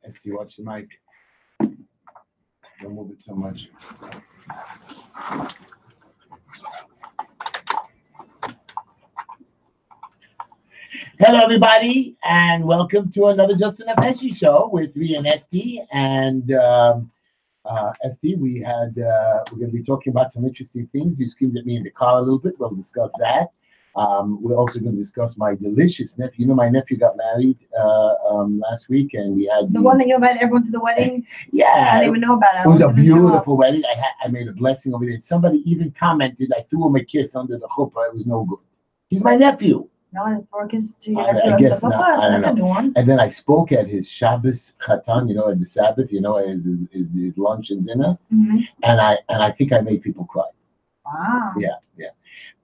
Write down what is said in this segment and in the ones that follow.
Heshy, watch the mic. Don't move it so much. Hello, everybody, and welcome to another Just Enough Heshy show with me and Heshy. And Heshy, we're going to be talking about some interesting things. You screamed at me in the car a little bit. We'll discuss that. We're also going to discuss my delicious nephew. You know, my nephew got married last week, and we had the one that you invited everyone to the wedding. Yeah, I didn't even know about it. It was a beautiful wedding. I made a blessing over there. Somebody even commented I threw him a kiss under the chuppah. It was no good. He's my nephew. No, for a kiss to your nephew. I guess not. I don't That's a new one. And then I spoke at his Shabbos Chatan, you know, at the Sabbath, you know, his lunch and dinner, and I think I made people cry. Wow. Yeah.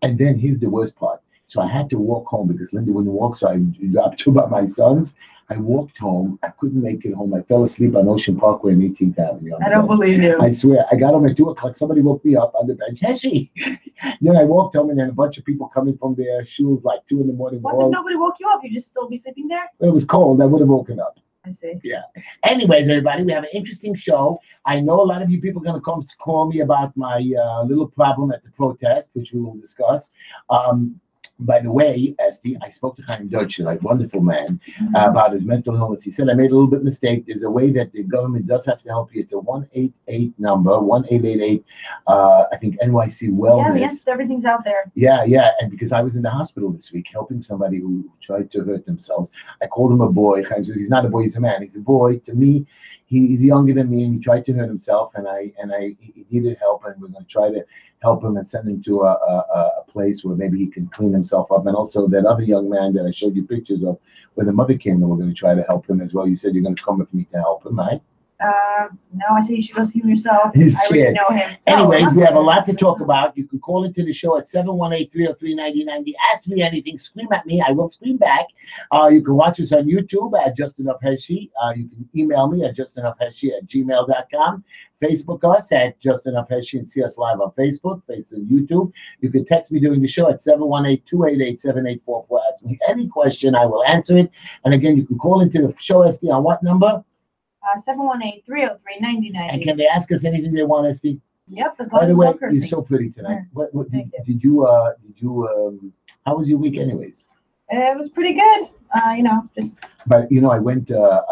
And then here's the worst part. So I had to walk home because Linda wouldn't walk. So I got to about my sons. I walked home. I couldn't make it home. I fell asleep on Ocean Parkway and 18th Avenue. I don't believe you. I swear. I got home at 2 o'clock. Somebody woke me up on the bench. Heshy. Then I walked home, and then a bunch of people coming from their shoes like 2 in the morning. What if nobody woke you up? You'd just still be sleeping there? It was cold. I would have woken up. I see. Yeah. Anyways, everybody, we have an interesting show. I know a lot of you people are going to come to call me about my little problem at the protest, which we will discuss. By the way, Heshy, I spoke to Chaim Deutscher, like wonderful man, about his mental illness. He said, I made a little bit mistake. There's a way that the government does have to help you. It's a 188 number, 1-888, I think NYC Wellness. Yeah, yes, everything's out there. Yeah. And because I was in the hospital this week helping somebody who tried to hurt themselves, I called him a boy. Chaim says, he's not a boy, he's a man. He's a boy. To me, he's younger than me, and he tried to hurt himself, and he needed help, and we're going to try to help him and send him to a place where maybe he can clean himself up. And also that other young man that I showed you pictures of, where the mother came, and we're going to try to help him as well. You said you're going to come with me to help him, right? No, I said you should go see him yourself. He's scared. I already know him. Anyways, we have a lot to talk about. You can call into the show at 718-303-9090. Ask me anything. Scream at me. I will scream back. You can watch us on YouTube at Just Enough Heshy. You can email me at justenoughheshy@gmail.com. Facebook us at Just Enough Heshy and see us live on Facebook, and YouTube. You can text me during the show at 718-288-7844. Ask me any question. I will answer it. And again, you can call into the show, Heshy, on what number? 718-303-9090. And can they ask us anything they want, Heshy? Yep, as long By the as way, no cursing. you're so pretty tonight. Yeah. What did you how was your week anyways? It was pretty good. Just. But I went to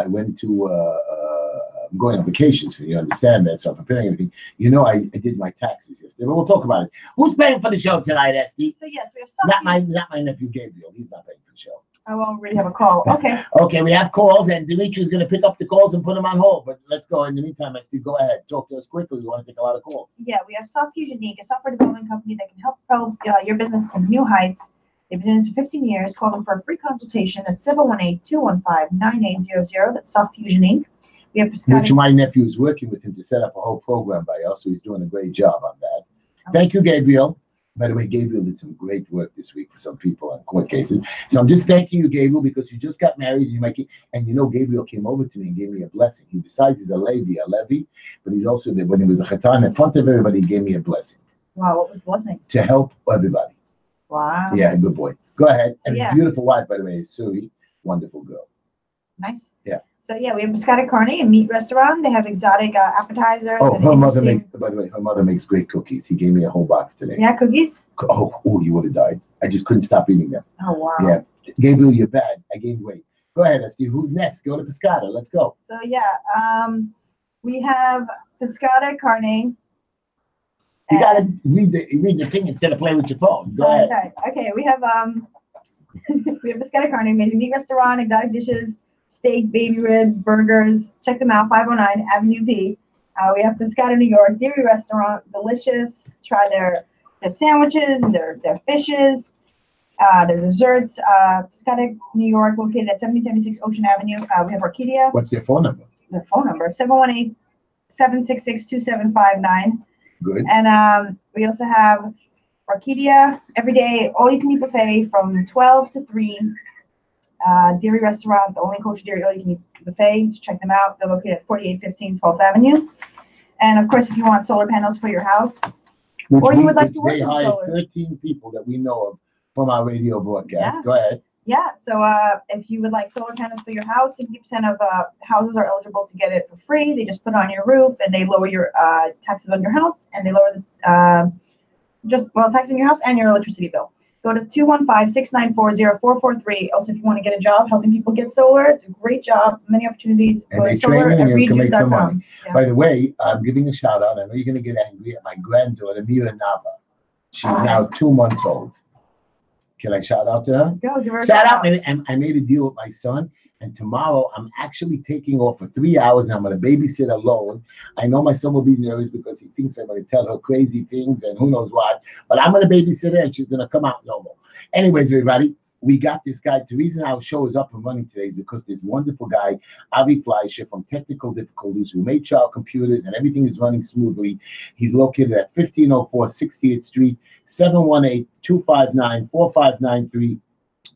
I'm going on vacation, so you understand that. So I'm preparing everything. I did my taxes yesterday, but we'll talk about it. Who's paying for the show tonight, Heshy? So yes, we have some. Not my nephew Gabriel. He's not paying for the show. I won't really have a call. Okay. Okay, we have calls, and Dimitri's going to pick up the calls and put them on hold. But let's go. In the meantime, Heshy, go ahead. Talk to us quickly. We want to take a lot of calls. Yeah, we have Soft Fusion Inc., a software development company that can help propel your business to new heights. They've been doing this for 15 years. Call them for a free consultation at 718-215-9800. That's Soft Fusion Inc. We have Which my nephew is working with him to set up a whole program by us, so he's doing a great job on that. Okay. Thank you, Gabriel. By the way, Gabriel did some great work this week for some people on court cases. So I'm just thanking you, Gabriel, because you just got married, and Gabriel came over to me and gave me a blessing. He's a Levy, but he's also there. When he was the Chatan, in front of everybody, he gave me a blessing. Wow, what was the blessing? To help everybody. Wow. Yeah, good boy. Go ahead. So, and his beautiful wife, by the way, is Suri. Wonderful girl. Nice. Yeah. So we have Biscotti Carney, a meat restaurant. They have exotic appetizers. Oh, her mother makes great cookies. He gave me a whole box today. Yeah, cookies? Oh, you would have died. I just couldn't stop eating them. Oh, wow. Yeah. Gabriel, you're bad. I gained weight. Go ahead, Heshy. Who's next? Go to Piscata. Let's go. So, we have Biscotti Carney. You got to read the thing instead of playing with your phone. Go ahead. Sorry. Okay, we have Biscotti Carney, amazing meat restaurant, exotic dishes, steak, baby ribs, burgers. Check them out, 509 Avenue P. We have Piscata, New York, dairy restaurant, delicious. Try their sandwiches and their fishes, their desserts. Piscata, New York, located at 7076 Ocean Avenue. We have Orchidia. What's their phone number? Their phone number, 718-766-2759. Good. And we also have Orchidia, every day, all-you-can-eat buffet from 12 to 3. Dairy restaurant, the only kosher dairy all-you-can-eat buffet. Just check them out. They're located at 4815 12th Avenue. And, of course, if you want solar panels for your house, or you would like to work with solar. They hired 13 people that we know of from our radio broadcast. Yeah. Go ahead. Yeah, so if you would like solar panels for your house, 60% of houses are eligible to get it for free. They just put it on your roof, and they lower your taxes on your house, and they lower the taxes on your house and your electricity bill. Go to 215-694-0443. Also, if you want to get a job helping people get solar, it's a great job. Many opportunities. And they train you and you can make some money. Yeah. By the way, I'm giving a shout out. I know you're going to get angry at my granddaughter, Mira Nava. She's now 2 months old. Can I shout out to her? Go, give her a shout out. And I made a deal with my son. And tomorrow I'm actually taking off for 3 hours and I'm going to babysit alone. I know my son will be nervous because he thinks I'm going to tell her crazy things and who knows what. But I'm going to babysit her and she's going to come out normal. Anyways, everybody, we got this guy. The reason our show is up and running today is because this wonderful guy, Avi Fleischer from Technical Difficulties, who made our computers and everything is running smoothly. He's located at 1504 60th Street, 718-259-4593.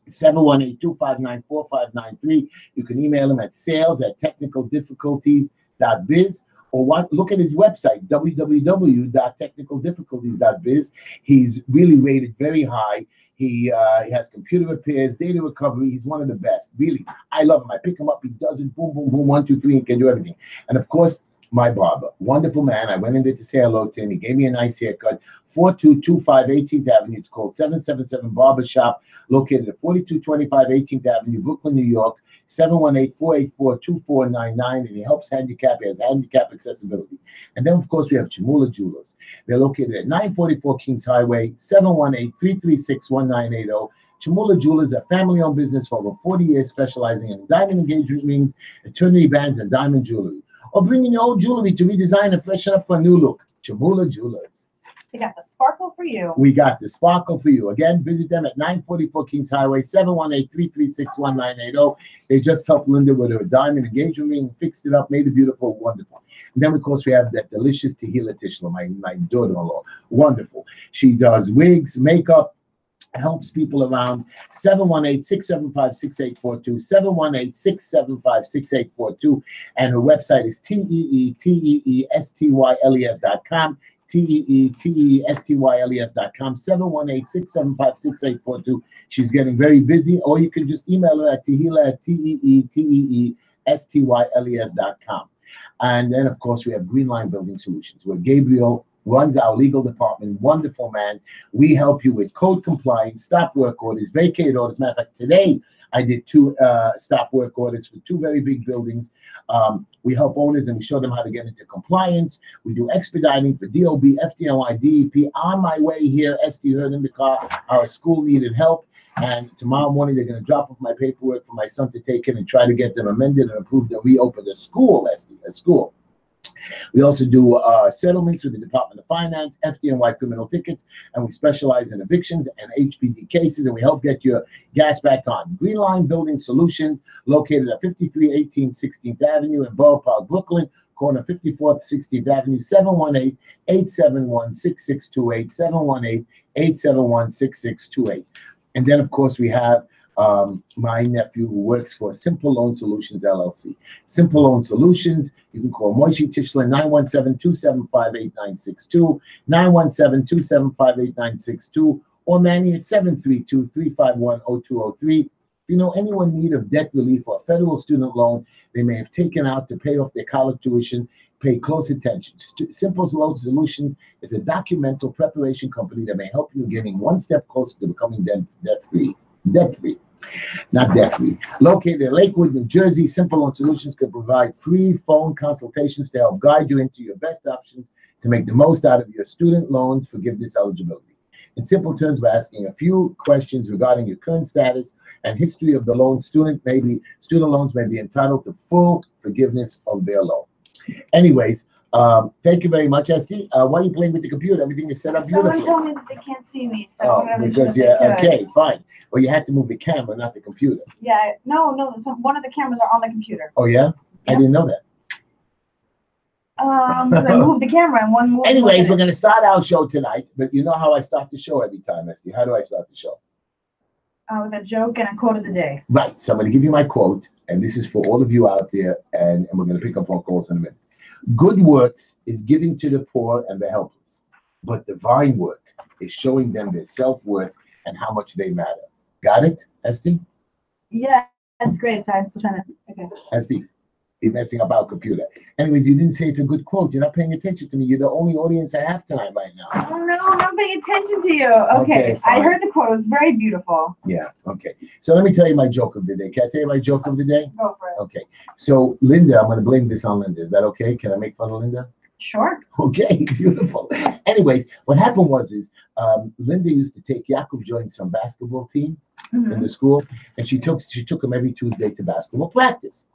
718-259-4593. You can email him at sales@technicaldifficulties.biz or look at his website, www.technicaldifficulties.biz. He's really rated very high. He has computer repairs, data recovery. He's one of the best. Really, I love him. I pick him up. He does it. Boom, boom, boom. 1, 2, 3. He can do everything. And of course, my barber, wonderful man. I went in there to say hello to him. He gave me a nice haircut. 4225 18th Avenue. It's called 777 Barbershop, located at 4225 18th Avenue, Brooklyn, New York. 718-484-2499, and he helps handicap. He has handicap accessibility. And then, of course, we have Chamula Jewelers. They're located at 944 Kings Highway, 718-336-1980. Chamula Jewelers, a family-owned business for over 40 years, specializing in diamond engagement rings, eternity bands, and diamond jewelry. Or bring in your old jewelry to redesign and freshen up for a new look. Chamula Jewelers. We got the sparkle for you. We got the sparkle for you. Again, visit them at 944 Kings Highway, 718-336-1980. They just helped Linda with her diamond engagement ring, fixed it up, made it beautiful, wonderful. And then, of course, we have that delicious Tehila Tishla, my daughter-in-law. Wonderful. She does wigs, makeup, helps people around. 718-675-6842, 718-675-6842. And her website is teestylles.com. teestylles.com, 718-675-6842. She's getting very busy, or you can just email her at teestylles.com. And then, of course, we have Green Line Building Solutions, where Gabriel runs our legal department. Wonderful man. We help you with code compliance, stop work orders, vacate orders. Matter of fact, today I did 2 stop work orders for 2 very big buildings. We help owners and we show them how to get into compliance. We do expediting for DOB, FDNY, DEP. On my way here, Esty heard in the car, our school needed help. And tomorrow morning, they're going to drop off my paperwork for my son to take in and try to get them amended and approved and reopen the school, Esty, a school. We also do settlements with the Department of Finance, FDNY criminal tickets, and we specialize in evictions and HPD cases, and we help get your gas back on. Green Line Building Solutions, located at 5318 16th Avenue in Borough Park, Brooklyn, corner 54th 16th Avenue, 718-871-6628, 718-871-6628. And then, of course, we have my nephew who works for Simple Loan Solutions, LLC. Simple Loan Solutions, you can call Moishi Tischler, 917-275-8962, 917-275-8962, or Manny at 732-351-0203. If you know anyone in need of debt relief or a federal student loan they may have taken out to pay off their college tuition, pay close attention. Simple Loan Solutions is a documental preparation company that may help you getting one step closer to becoming debt-free. Not debt-free. Located in Lakewood, New Jersey, Simple Loan Solutions can provide free phone consultations to help guide you into your best options to make the most out of your student loan forgiveness eligibility. In simple terms, by asking a few questions regarding your current status and history of the loan, student loans may be entitled to full forgiveness of their loan. Anyways, thank you very much, Esty. Why are you playing with the computer? Everything is set up beautifully. Someone told me that they can't see me, so because okay, fine. Well, you had to move the camera, not the computer. Yeah, no. One of the cameras are on the computer. Oh yeah, I didn't know that. I moved the camera and one moved. Anyways, we're going to start our show tonight, but you know how I start the show every time, Esty. How do I start the show? With a joke and a quote of the day. Right. So I'm going to give you my quote, and this is for all of you out there, and we're going to pick up phone calls in a minute. Good works is giving to the poor and the helpless, but divine work is showing them their self-worth and how much they matter. Got it, Esty? Yeah, that's great. Sorry, I'm still trying to. Okay. Esty, you're messing up our computer. Anyways, you didn't say it's a good quote. You're not paying attention to me. You're the only audience I have tonight right now. Oh no, I'm not paying attention to you. Okay, I heard the quote. It was very beautiful. Yeah, okay. So let me tell you my joke of the day. Can I tell you my joke of the day? Go for it. Okay. So Linda, I'm going to blame this on Linda. Is that okay? Can I make fun of Linda? Sure. Okay, beautiful. Anyways, what happened was Linda used to take Yaakov joined some basketball team in the school, and she took him every Tuesday to basketball practice.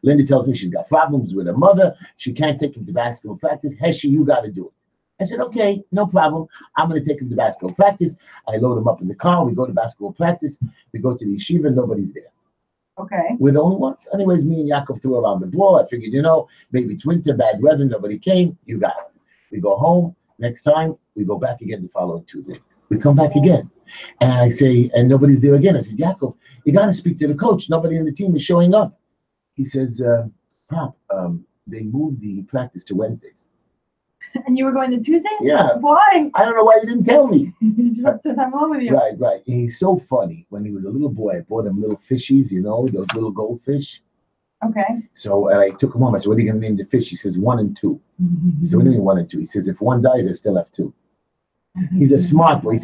Linda tells me she's got problems with her mother. She can't take him to basketball practice. Heshy, you got to do it. I said, okay, no problem. I'm going to take him to basketball practice. I load him up in the car. We go to basketball practice. We go to the yeshiva. Nobody's there. Okay. We're the only ones. Anyways, me and Yaakov threw around the ball. I figured, maybe it's winter, bad weather, nobody came. You got it. We go home. Next time, we go back again the following Tuesday. We come back again. And I say, and nobody's there again. I said, Yaakov, you got to speak to the coach. Nobody in the team is showing up. He says, Pop, they moved the practice to Wednesdays. And you were going to Tuesdays? Yeah. Why? I don't know why you didn't tell me. You just have to time alone with you. Right. And he's so funny. When he was a little boy, I bought him little fishies, those little goldfish. Okay. So and I took him home. I said, what are you going to name the fish? He says, 1 and 2. He said, what do you mean 1 and 2? He says, if one dies, I still have 2. He's a smart boy.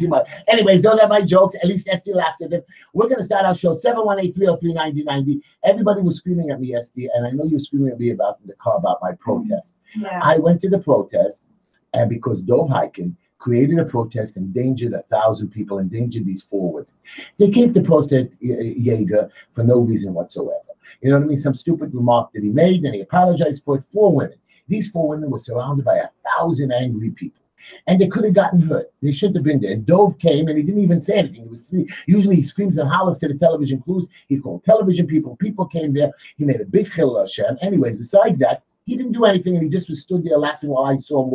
Anyways, those are my jokes. At least Esty laughed at them. We're going to start our show, 718-303-9090. Everybody was screaming at me, Esty, and I know you were screaming at me in the car about my protest. Yeah. I went to the protest, and because Dov Hiken created a protest, endangered 1,000 people, endangered these 4 women. They came to protest Jaeger for no reason whatsoever. You know what I mean? Some stupid remark that he made, and he apologized for it. 4 women. These 4 women were surrounded by 1,000 angry people. And they could have gotten hurt. They shouldn't have been there. Dove came and he didn't even say anything. Usually he screams and hollers to the television crews. He called television people. People came there. He made a big chillul Hashem. Anyways, besides that, he didn't do anything, and he just was stood there laughing while I saw him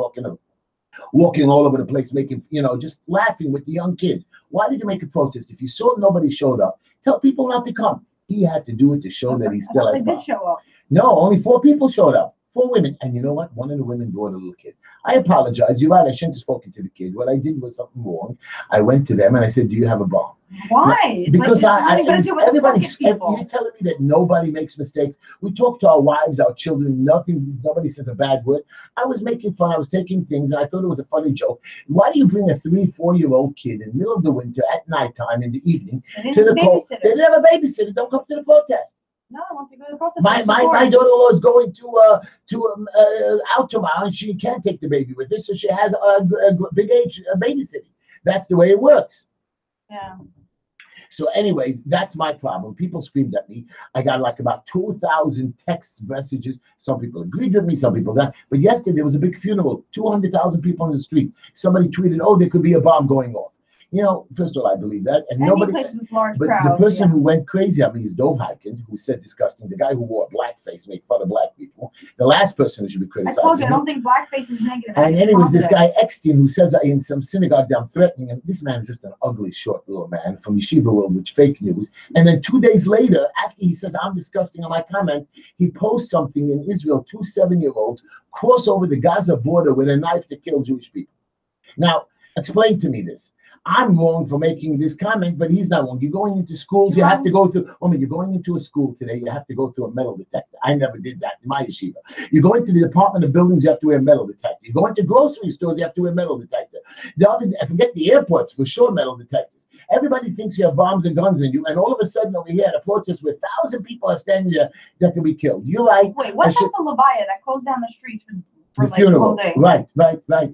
walking all over the place, making, just laughing with the young kids. Why did you make a protest? If you saw nobody showed up, tell people not to come. He had to do it to show that he still has power. They did show up. No, only 4 people showed up. 4 women. And you know what? One of the women brought a little kid. I apologize. You're right. I shouldn't have spoken to the kid. What I did was something wrong. I went to them and I said, do you have a bomb? Why? Because you're telling me that nobody makes mistakes. We talk to our wives, our children, nobody says a bad word. I was making fun. I was taking things, and I thought it was a funny joke. Why do you bring a 3-4-year-old kid in the middle of the winter at nighttime in the evening to the cold? They didn't have a babysitter. Don't come to the protest. No, I want to go to the protest. My daughter-in-law is going to out tomorrow, and she can't take the baby with her, so she has a big age babysitting. That's the way it works. Yeah. So anyways, that's my problem. People screamed at me. I got like about 2,000 text messages. Some people agreed with me, some people didn't. But yesterday there was a big funeral, 200,000 people on the street. Somebody tweeted, oh, there could be a bomb going off. First of all, I believe that. And nobody, but the person who went crazy at me is Dov Hiken, who said disgusting. The guy who wore blackface made fun of black people. The last person who should be criticized. I told you, I don't think blackface is negative. And anyways, this guy Eckstein, who says that in some synagogue that I'm threatening him, this man is just an ugly, short little man from Yeshiva World, which fake news. And then 2 days later, after he says I'm disgusting on my comment, he posts something in Israel. 2 7-year-olds cross over the Gaza border with a knife to kill Jewish people. Now, explain to me this. I'm wrong for making this comment, but he's not wrong. You're going into schools, you have to go through, you're going into a school today, you have to go through a metal detector. I never did that in my yeshiva. You go into the Department of Buildings, you have to wear a metal detector. You go into grocery stores, you have to wear a metal detector. I forget the airports, for sure, metal detectors. Everybody thinks you have bombs and guns in you, and all of a sudden over here at a protest where 1,000 people are standing there that can be killed. You're right. Wait, what's that the Levaya that closed down the streets for the funeral? Right.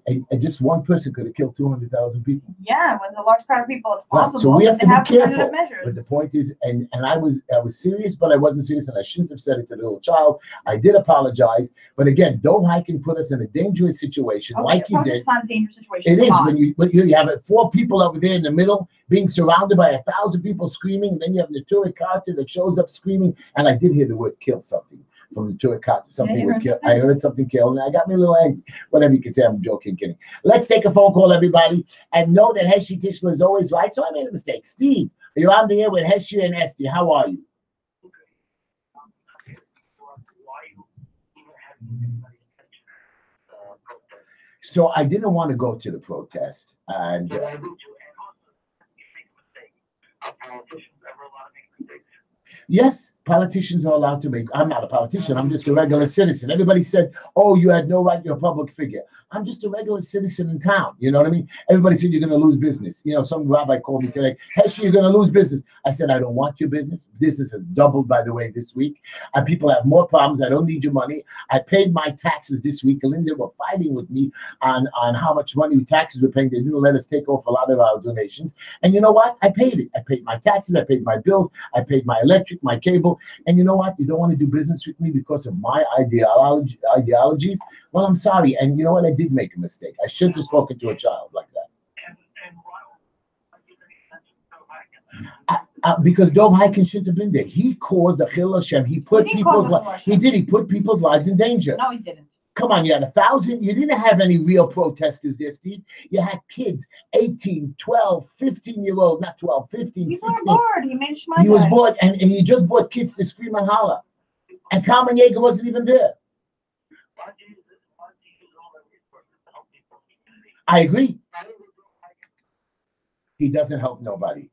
And just one person could have killed 200,000 people. Yeah, with a large crowd of people, it's possible. Right. So we have to be careful. Measures. But the point is, and I was serious, but I wasn't serious, and I shouldn't have said it to the little child. I did apologize, but again, Dov Hiken put us in a dangerous situation, like he did. It's not a dangerous situation. It is when you have 4 people over there in the middle, being surrounded by 1,000 people screaming, and then you have the Turek Carter that shows up screaming, and I did hear the word "kill" something. From the Turek Carter, something would kill. I heard something kill, and I got me a little angry. Whatever you can say, I'm joking, kidding. Let's take a phone call, everybody, and know that Heshy Tischler is always right. So I made a mistake. Steve, you're on the air with Heshy and Esty. How are you? So I didn't want to go to the protest, and. Yes, politicians are allowed to make. I'm not a politician. I'm just a regular citizen. Everybody said, "Oh, you had no right. You're a public figure." I'm just a regular citizen in town. You know what I mean? Everybody said you're going to lose business. You know, some rabbi called me today. Heshy, you're going to lose business. I said, I don't want your business. Business has doubled, by the way, this week. People have more problems. I don't need your money. I paid my taxes this week. Linda were fighting with me on how much money taxes we're paying. They didn't let us take off a lot of our donations. And you know what? I paid it. I paid my taxes. I paid my bills. I paid my electric, my cable. And you know what? You don't want to do business with me because of my ideologies? Well, I'm sorry. And you know what? I did make a mistake. I shouldn't have spoken to a child like that. Because Dov Hiken shouldn't have been there. He caused the Chil Hashem. He put people's lives. He did. He put people's lives in danger. No, he didn't. Come on, you had 1,000. You didn't have any real protesters there, Steve. You had kids, 18, 12, 15-year-old, not 12, 15, People 16. are bored. He made He was bored, and he just brought kids to scream and holler. And Kalman Yeager wasn't even there. I agree. He doesn't help nobody.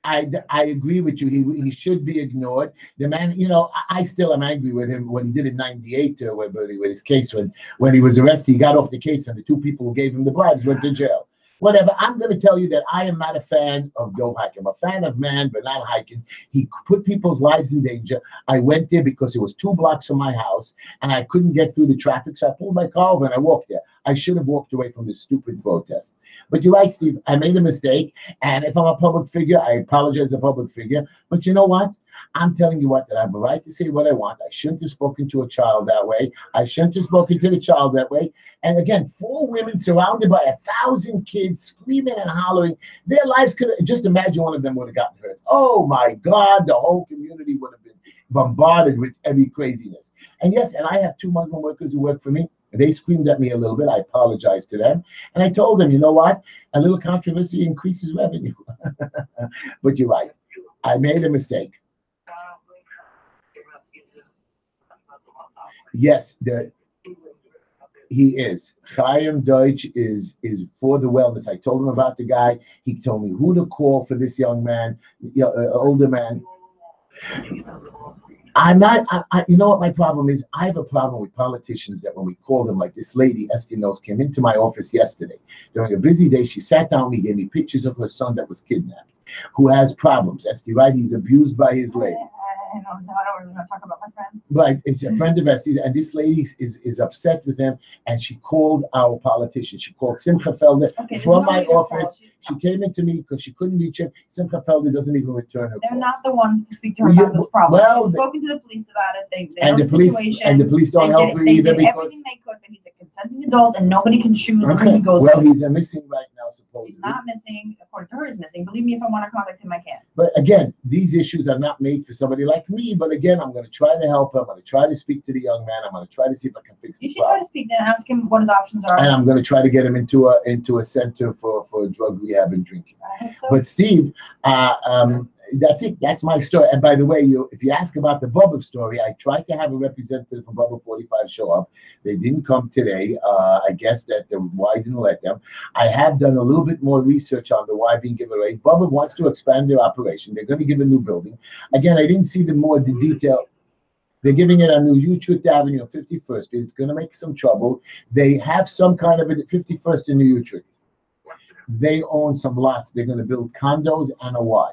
I agree with you. He should be ignored. The man, you know, I still am angry with him what he did in '98 with his case when he was arrested. He got off the case, and the two people who gave him the bribes went to jail. Whatever. I'm going to tell you that I am not a fan of Dov Hiken. I'm a fan of man, but not Hiken. He put people's lives in danger. I went there because it was 2 blocks from my house, and I couldn't get through the traffic, so I pulled my car over and I walked there. I should have walked away from this stupid protest. But you're right, Steve. I made a mistake, and if I'm a public figure, I apologize as a public figure. But you know what? I'm telling you what, that I have a right to say what I want. I shouldn't have spoken to a child that way. I shouldn't have spoken to the child that way. And again, 4 women surrounded by 1,000 kids screaming and hollering. Their lives could have, just imagine one of them would have gotten hurt. Oh my God, the whole community would have been bombarded with every craziness. And yes, and I have 2 Muslim workers who work for me. They screamed at me a little bit. I apologized to them. And I told them, you know what? A little controversy increases revenue. But you're right. I made a mistake. Yes, he is. Chaim Deutsch is for the wellness. I told him about the guy. He told me who to call for this young man, older man. I'm not, you know what my problem is? I have a problem with politicians that when we call them, like this lady, Eskinos, came into my office yesterday. During a busy day, she sat down with me, gave me pictures of her son that was kidnapped, who has problems. Esti, right? He's abused by his lady. I don't really want to talk about my friend. Right, it's a friend of Esti's, and this lady is upset with him, and she called our politician. She called Simcha Felder from my office. She came into me because she couldn't reach him. Simcha Felder doesn't even return her calls. They're not the ones to speak to her about this problem. Well, she's spoken to the police about it. They know the situation. And the police don't help her either. They did everything they could, but he's a consenting adult, and nobody can choose where he goes. Well, he's missing right now, supposedly. He's not missing. According to her, he's missing. Believe me, if I want to contact him, I can. But again, these issues are not made for somebody like me. But again, I'm going to try to help him. I'm going to try to speak to the young man. I'm going to try to see if I can fix this problem. You should try to speak to him, ask him what his options are. And I'm going to try to get him into a center for drug rehab and drinking. I hope so. But Steve, that's it. That's my story. And by the way, if you ask about the Bubba story, I tried to have a representative from Bubba 45 show up. They didn't come today. I guess that the Y didn't let them. I have done a little bit more research on the Y being given away. Bubba wants to expand their operation. They're going to give a new building. Again, I didn't see the detail. They're giving it on New Utrecht Avenue on 51st Street. It's going to make some trouble. They have some kind of it at 51st in New Utrecht. They own some lots. They're going to build condos and a Y.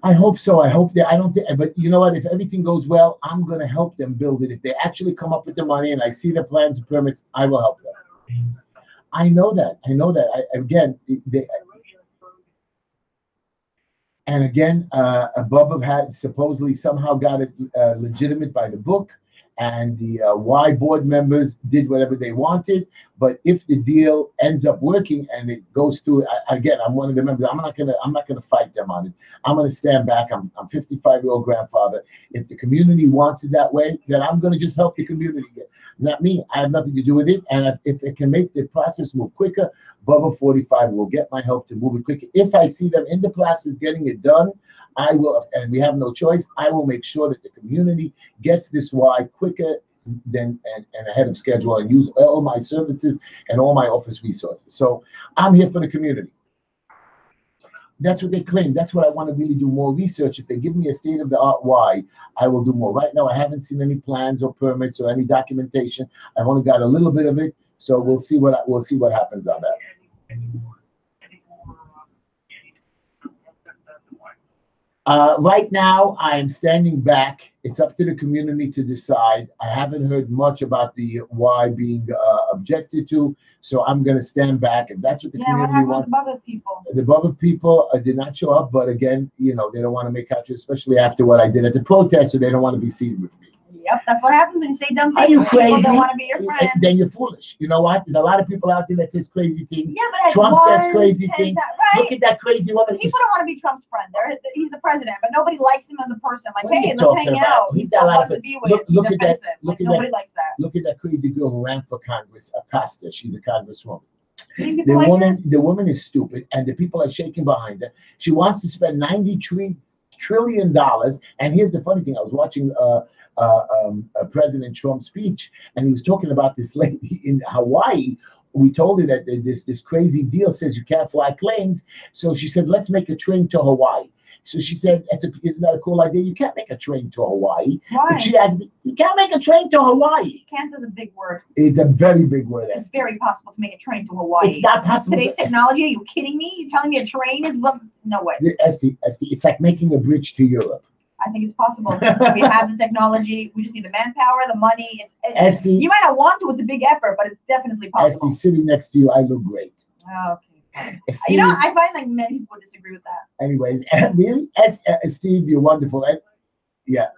I hope so. I hope that I don't think, but you know what? If everything goes well, I'm going to help them build it. If they actually come up with the money and I see the plans and permits, I will help them. I know that. And again, Bubba had supposedly somehow got it legitimate by the book, and the Y board members did whatever they wanted. But if the deal ends up working and it goes through, again, I'm one of the members. I'm not gonna fight them on it. I'm gonna stand back. I'm 55-year-old grandfather. If the community wants it that way, then I'm gonna just help the community. Not me. I have nothing to do with it. And if it can make the process move quicker, Bubba 45 will get my help to move it quicker. If I see them in the process getting it done, I will, and we have no choice, I will make sure that the community gets this Y quicker than and ahead of schedule, and use all my services and all my office resources. So I'm here for the community. That's what they claim. That's what I want to really do more research. If they give me a state-of-the-art why, I will do more. Right now, I haven't seen any plans or permits or any documentation. I've only got a little bit of it, so we'll see what happens on that. Right now, I am standing back. It's up to the community to decide. I haven't heard much about the why being objected to, so I'm going to stand back. If that's what the community wants. What happened with the people? The Bubba people did not show up, but again, you know, they don't want to make out, especially after what I did at the protest, so they don't want to be seen with me. Yep, that's what happens when you say dumb things. Are you crazy? People don't want to be your friend. Then you're foolish. You know what? There's a lot of people out there that says crazy things. Yeah, but Trump says crazy things. Right? Look at that crazy woman. People don't want to be Trump's friend. He's the president, but nobody likes him as a person. Like, What are hey, you let's talking hang about? out. He's He's got so a lot fun of to be with. look He's at that. offensive. Look Like, at nobody that. likes that. Look at that crazy girl who ran for Congress, Acosta. She's a congresswoman. The woman is stupid, and the people are shaking behind her. She wants to spend $93 trillion. And here's the funny thing: I was watching President Trump's speech, and he was talking about this lady in Hawaii. We told her that this crazy deal says you can't fly planes, so she said, "Let's make a train to Hawaii." So she said, "Isn't that a cool idea? You can't make a train to Hawaii." Why? But she had, you can't make a train to Hawaii. Can't is a big word. It's a very big word. It's very possible to make a train to Hawaii. It's not possible. Today's technology, are you kidding me? You're telling me a train is no way. Esty, it's like making a bridge to Europe. I think it's possible. We have the technology. We just need the manpower, the money. Esty, you might not want to. It's a big effort, but it's definitely possible. Esty, sitting next to you, I look great. Oh, okay. Steve, you know, I find like many people disagree with that. Anyways, really, Steve, you're wonderful. Yeah.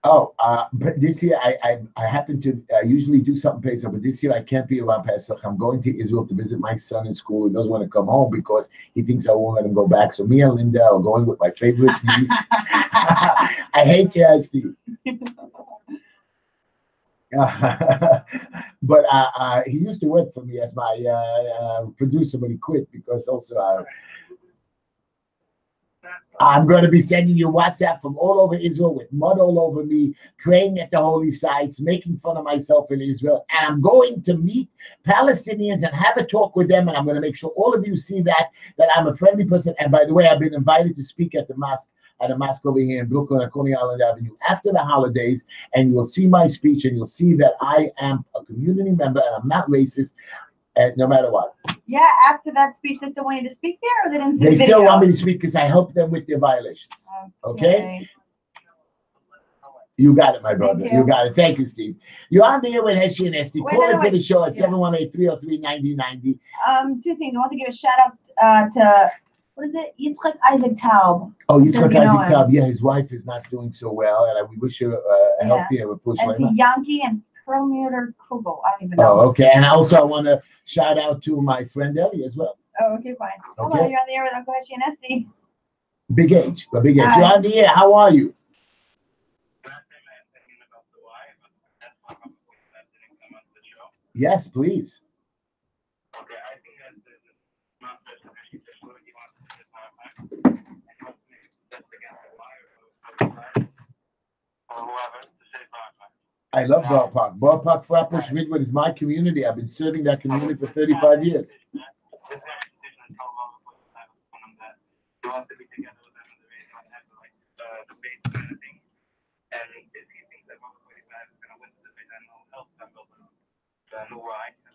Oh, but this year I happen to usually do something Pesach, but this year I can't be around Pesach. I'm going to Israel to visit my son in school. He doesn't want to come home because he thinks I won't let him go back. So me and Linda are going with my favorite niece. I hate you, Steve. But he used to work for me as my producer, but he quit because also I'm going to be sending you WhatsApp from all over Israel with mud all over me, praying at the holy sites, making fun of myself in Israel. And I'm going to meet Palestinians and have a talk with them. And I'm going to make sure all of you see that I'm a friendly person. And by the way, I've been invited to speak at the mosque over here in Brooklyn on Coney Island Avenue after the holidays. And you'll see my speech and you'll see that I am a community member and I'm not racist. No matter what. Yeah, after that speech, they still want you to speak there, or they didn't see They the still video? want me to speak because I help them with their violations. Okay? You got it, my brother. You got it. Thank you, Steve. You're on the air with Heshy and Esty. Call into the show at 718-303-9090. Two things. I want to give a shout out to, what is it? Yitzchak Isaac Taub. Oh, Yitzchak Isaac Taub. Yeah, his wife is not doing so well, and we wish her a healthy and full And to Yankee and Perlmutter Kugel. I don't even know. Oh, okay. And also, I want to shout out to my friend Ellie as well. Oh, okay, fine. Okay. Hello, you're on the air with Uncle Heshy and Esty. Big age. Big age. Hi. You're on the air. How are you? Yes, please. Okay, I think that not just I love Borough Park. Borough Park, Flatbush, Midwood is my community. I've been serving that community for 35 years.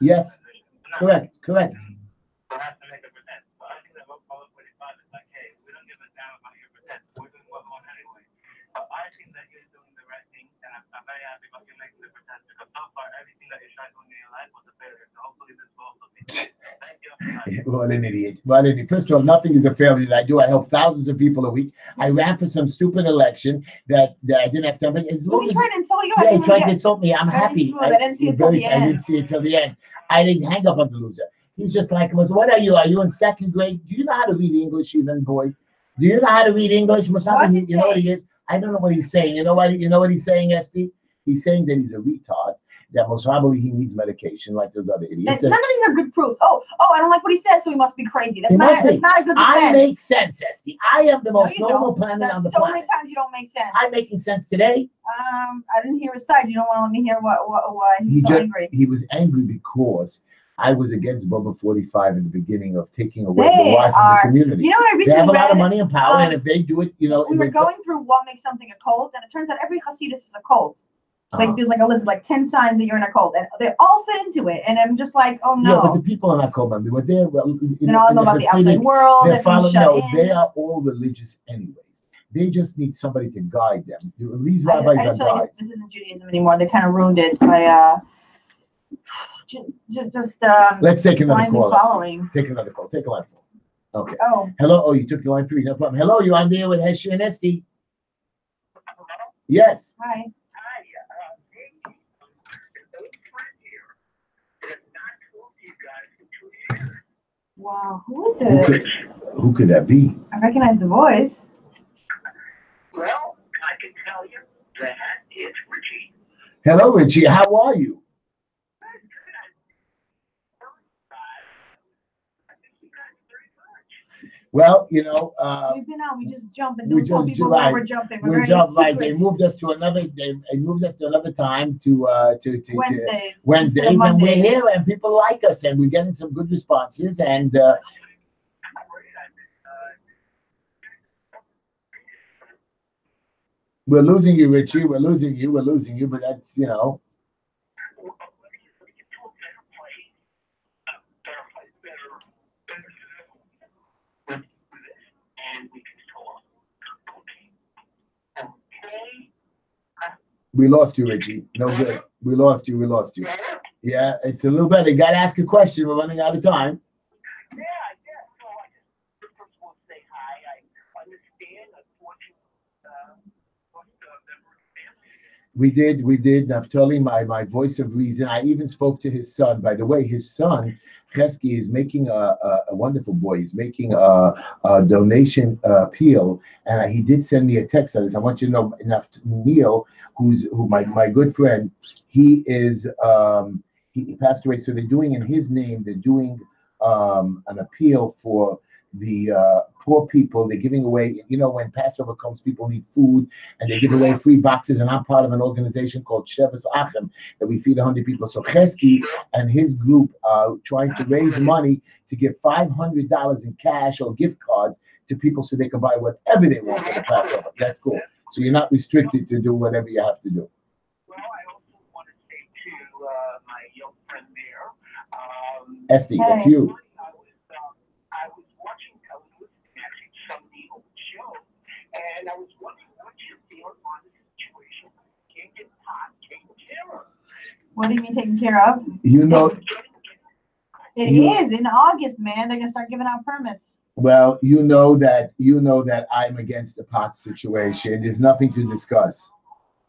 Yes, correct. I think that you're doing the right thing, and I'm very happy about you making the protest because so far everything that you tried doing in your life was a failure. So hopefully this will also be. Thank you. What an idiot. First of all, nothing is a failure that I do. I help thousands of people a week. I ran for some stupid election that I didn't have time. He tried to insult you. Yeah, he tried to insult me. I'm happy. I didn't see it till the end. I didn't see it till the end. I didn't hang up on the loser. He's just like, what are you? Are you in second grade? Do you know how to read English even, boy? Do you know how to read English? You know what he is? I don't know what he's saying. You know what he's saying, Esty? He's saying that he's a retard, that most probably he needs medication like those other idiots. None of these are good proof. Oh, I don't like what he says, so he must be crazy. That's not a good defense. I make sense, Esty. I am the most normal planet on the planet. So many times you don't make sense. I'm making sense today. I didn't hear his side. You don't want to let me hear why he's so angry. He was angry because I was against Bubba 45 in the beginning of taking away the They wife from are. the community. You know what I They recently have a lot of read? money and power, and if they do it, you know, We it were makes going through what makes something a cult, and it turns out every Hasidus is a cult. Like there's like a list of like 10 signs that you're in a cult, and they all fit into it. And I'm just like, oh no. Yeah, but the people are not cult members. But they're They don't know about the outside world. They're They're following. shut No, in. they are all religious anyways. They just need somebody to guide them. These I rabbis just are feel like guides. this isn't Judaism anymore. They kind of ruined it by just Let's take another blindly call. following. Take another call. Take a line 4. Okay. Oh, Hello. Oh, you took the line 3. No problem. Hello, you're on there with Heshy and Esty. Yes. hi. Wow, who is it? Who could that be? I recognize the voice. Well, I can tell you that is Richie. Hello, Richie. How are you? Well, you know, We've been out. We just jump and we don't tell just people right. where we're jumping. We We're jump very right. They secret. moved us to another. They moved us to another time to Wednesdays. Wednesdays, instead of and we're Mondays. here, and people like us, and we're getting some good responses, and we're losing you, Richie. We're losing you. We're losing you. But that's, you know. We lost you, Richie. No good. We lost you. We lost you. Yeah, it's a little better. You got to ask a question. We're running out of time. Yeah. So I just first of all say hi. I understand. We did. Naftali, my voice of reason. I even spoke to his son. By the way, his son, Hesky, is making a wonderful boy. He's making a donation appeal. And he did send me a text on this. I want you to know, Neil, who my good friend, he is, he passed away. So they're doing in his name, they're doing an appeal for the poor people. They're giving away, you know, when Passover comes, people need food, and they give away free boxes. And I'm part of an organization called Shevis Achem that we feed 100 people. So Chesky and his group are trying to raise money to give $500 in cash or gift cards to people so they can buy whatever they want for the Passover. That's cool. So you're not restricted to do whatever you have to do. Well, I also want to say to my young friend there, Esty, that's you. I was listening actually to some of the old show, and I was wondering what you feel on the situation. Can't get pot taken care of. What do you mean taken care of? You know, It is in August, man. They're gonna start giving out permits. well, you know that I'm against the pot situation. There's nothing to discuss.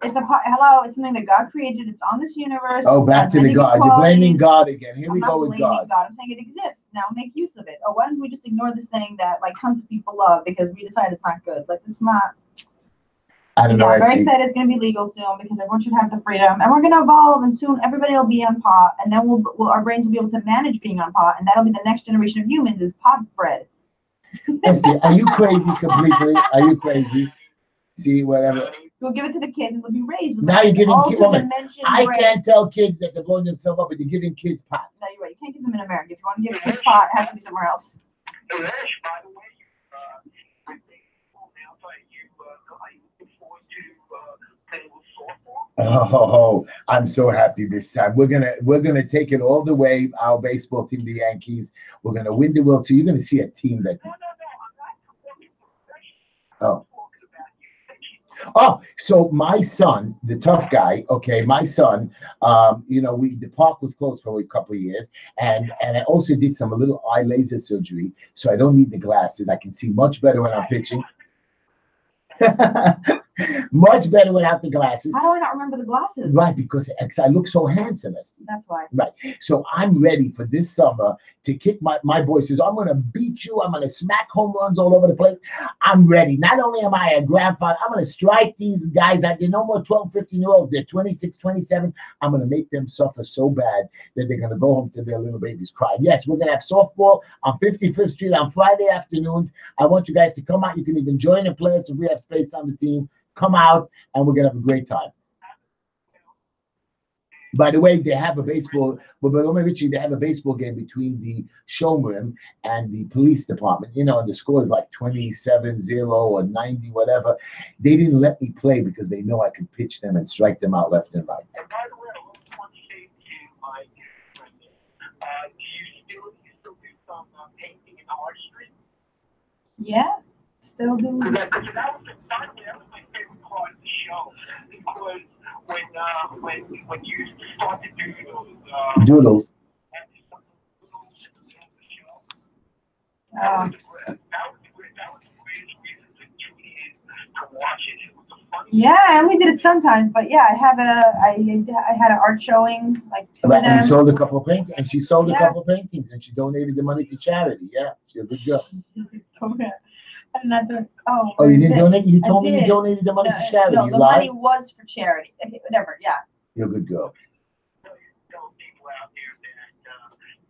It's a pot. Hello, it's something that God created. It's on this universe. Oh, back to the God. You're blaming God again. Here we go with God. I'm saying it exists. Now make use of it. Or why don't we just ignore this thing that like tons of people love because we decide it's not good? Like it's not. I don't know. I'm very excited it's going to be legal soon because everyone should have the freedom, and we're going to evolve, and soon everybody will be on pot, and then our brains will be able to manage being on pot, and that'll be the next generation of humans is pot bread. Esty, are you crazy completely? Are you crazy? See, whatever. We'll give it to the kids, and they'll be raised with Now you're giving kids. ultra-dimension I bread. can't tell kids that they're blowing themselves up, but you're giving kids pot. No, you're right. You can't give them in America. If you want to give kids pot, it has to be somewhere else. Hey, Ash, by the way, I think now you looking forward to playing with softball? Oh, I'm so happy this time. We're gonna take it all the way. Our baseball team, the Yankees. We're gonna win the World. So you're gonna see a team that. No, I'm not talking professional. Oh. Oh, so my son, the tough guy, okay, my son, you know, the park was closed for a couple of years, and I also did a little eye laser surgery, so I don't need the glasses. I can see much better when I'm pitching. Much better without the glasses. How do I not remember the glasses? Right, because I look so handsome, Esty. That's why. Right. So I'm ready for this summer to kick my boy says, I'm going to beat you. I'm going to smack home runs all over the place. I'm ready. Not only am I a grandfather, I'm going to strike these guys out. They're no more 12, 15-year-olds. They're 26, 27. I'm going to make them suffer so bad that they're going to go home to their little babies crying. Yes, we're going to have softball on 55th Street on Friday afternoons. I want you guys to come out. You can even join and play us if we have space on the team. Come out, and we're going to have a great time. By the way, they have a baseball, but Richie, they have a baseball game between the showroom and the police department. You know, and the score is like 27-0 or 90, whatever. They didn't let me play because they know I can pitch them and strike them out left and right. And by the way, I want to say to my friend, do you still do some painting and artistry? Yeah, still do. Because that was my favorite part of the show. Because when you start to do those Doodles. That was the greatest reason to tune in to watch it. It was a funny. Yeah, I only did it sometimes, but yeah, I had an art showing, like two of And them. sold a couple of paintings, and she sold a Yeah. couple of paintings, and she donated the money to charity. Yeah, she's a good girl. Oh, you didn't donate? You told me you donated the money to charity. No, You the lied? money was for charity. Okay, whatever, yeah. You're a good girl. People out there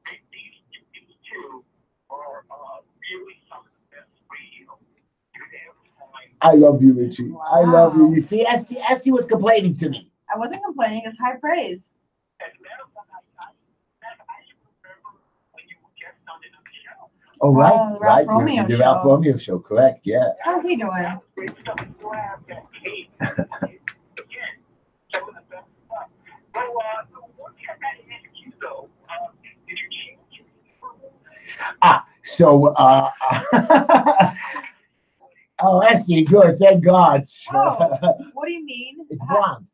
that these two are really some of the best radio you'd ever find. I love you, Richie. I love you. Wow. You see, Esty was complaining to me. I wasn't complaining. It's high praise. As a matter of fact, I remember when you were guest on another show. Oh, right, the Ralph right. Romeo The Ralph show. Romeo show, correct? Yeah. How's he doing? That was great stuff. You still have that tape. Again, some of the best stuff. So, one thing I got to ask you, though, did you change your So, oh, Esty, good. Thank God. Oh. What do you mean? It's blonde.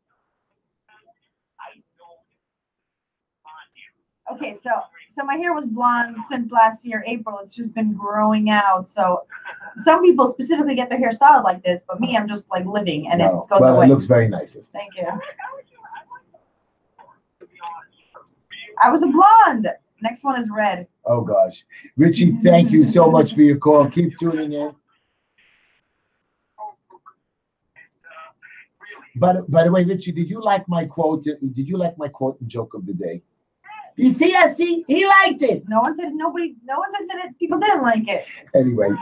Okay, so my hair was blonde since last year, April. It's just been growing out. So some people specifically get their hair styled like this, but me, I'm just like living, and No, it goes well, away. it looks very nice. Esty. Thank you. I was a blonde. Next one is red. Oh, gosh. Richie, thank you so much for your call. Keep tuning in. But by the way, Richie, did you like my quote? Did you like my quote and joke of the day? You see, Esty, he liked it. No one said that people didn't like it. Anyways,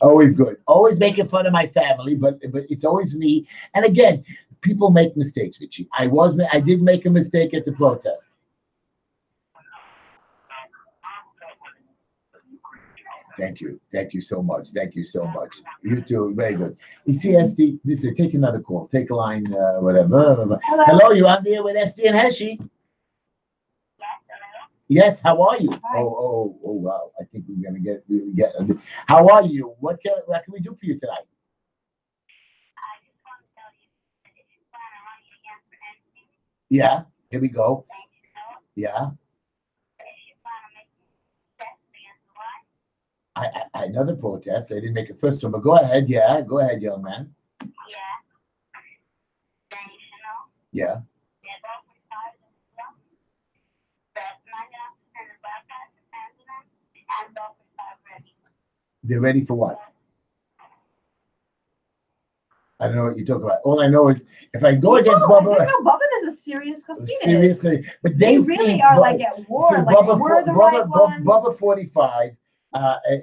always good. Always making fun of my family, but it's always me. And again, people make mistakes, Richie. I did make a mistake at the protest. Thank you. Thank you so much. Thank you so much. You too. Very good. You see, Esty, listen, take another call. Take a line, whatever. Hello, you're on there with Esty and Heshy. Yes, how are you? Hi. Oh, wow. I think we're going to really get. How are you? What can we do for you tonight? I just want to tell you that if you plan on running again for anything, Yeah, here we go. thank you so. Yeah, If you plan on making steps against the line, I another protest. I didn't make a first one, but go ahead. Yeah, go ahead, young man. yeah, then you should know Yeah. that both sides of the film, that 99% of black guys are fans of them, and both sides ready. They're ready for what? I don't know what you're talking about. All I know is if I go against Bubba, Bubba is a serious seriously, but they really think are Bubba- like at war. so Like we're the right ones. Bubba 45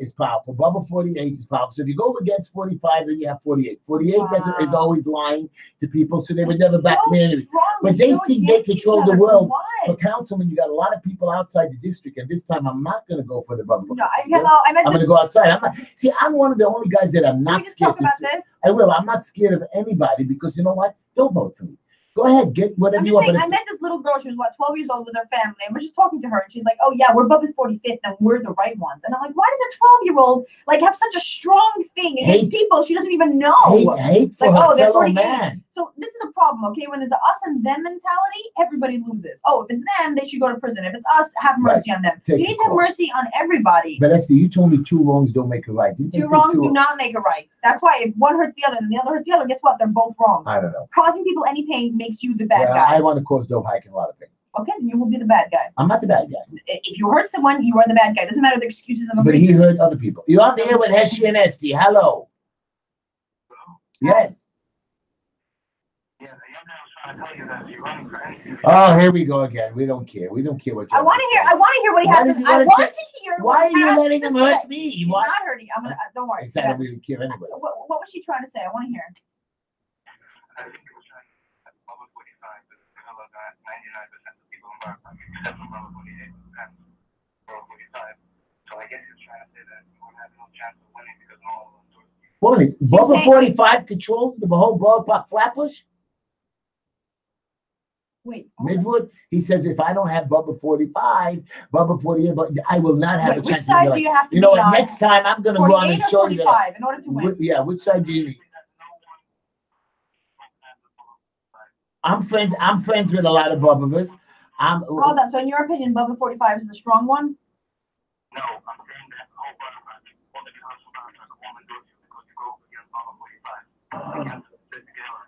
is powerful. Bubba 48 is powerful. So if you go against 45, then you have 48. 48 is Wow. always lying to people, so they would It's never back so me anyway. strong. But They're they so think they against each control the other. world. Why? For councilman, you got a lot of people outside the district, and this time I'm not going to go for the Bubba. No, I meant I'm going to this. go outside. I'm one of the only guys that I'm Can we not just scared talk to about say. this? I will. I'm not scared of anybody because you know what? Don't vote for me. Go ahead, get whatever I'm you just want. saying, but I met this little girl. She was 12 years old with her family, and we're just talking to her, and she's like, "Oh yeah, we're Bubba's 45th, and we're the right ones." And I'm like, "Why does a 12-year-old like have such a strong thing against Hate- people she doesn't even know?" hate for Like, her oh, they're fellow 48. man. So this is the problem, okay? When there's a us and them mentality, everybody loses. Oh, if it's them, they should go to prison. If it's us, have mercy on them. Take You the need to have call. mercy on everybody. But Esther, you told me two wrongs don't make a right. Didn't they Two say wrongs do not make a right. That's why if one hurts the other and the other hurts the other, guess what? They're both wrong. I don't know. Causing people any pain makes you the bad Well, guy. I want to cause Doe Hike a lot of pain. Okay, then you will be the bad guy. I'm not the bad guy. If you hurt someone, you are the bad guy. Doesn't matter the excuses and the But he reasons. hurt other people. You're on the air with Heshy and Esty. Hello. Yes. Yeah, the young man was trying to tell you that you're running for anything. Oh, here we go again. We don't care. We don't care what you I want to hear. I want to hear what he Why has does to he say. I wanna want say- to hear. Why what are he you has letting to him say. hurt me? He's Why? not hurting. I'm gonna. Don't worry. Exactly. I don't really care anyways. What was she trying to say? I want to hear. I think it was trying to Bubba 45 99% of people in Barbara, except for Brother 48 and Brother 45. So I guess he's trying to say that you won't have no chance of winning because no one will endorse you. Well, Bubba 45 controls the whole ballpark Flatbush? Wait. Midwood? He says if I don't have Bubba 45, Bubba 48, but I will not have a Which chance. side do you have to you know be what? on? Next time I'm going to run and show you that. In order to win. Yeah, which side do you need? I'm friends with a lot of Bubbavers. Hold on. So in your opinion, Bubba 45 is the strong one? No, I'm saying that whole Barbara, all the girls who are won't endorse you because you go against Bubba 45.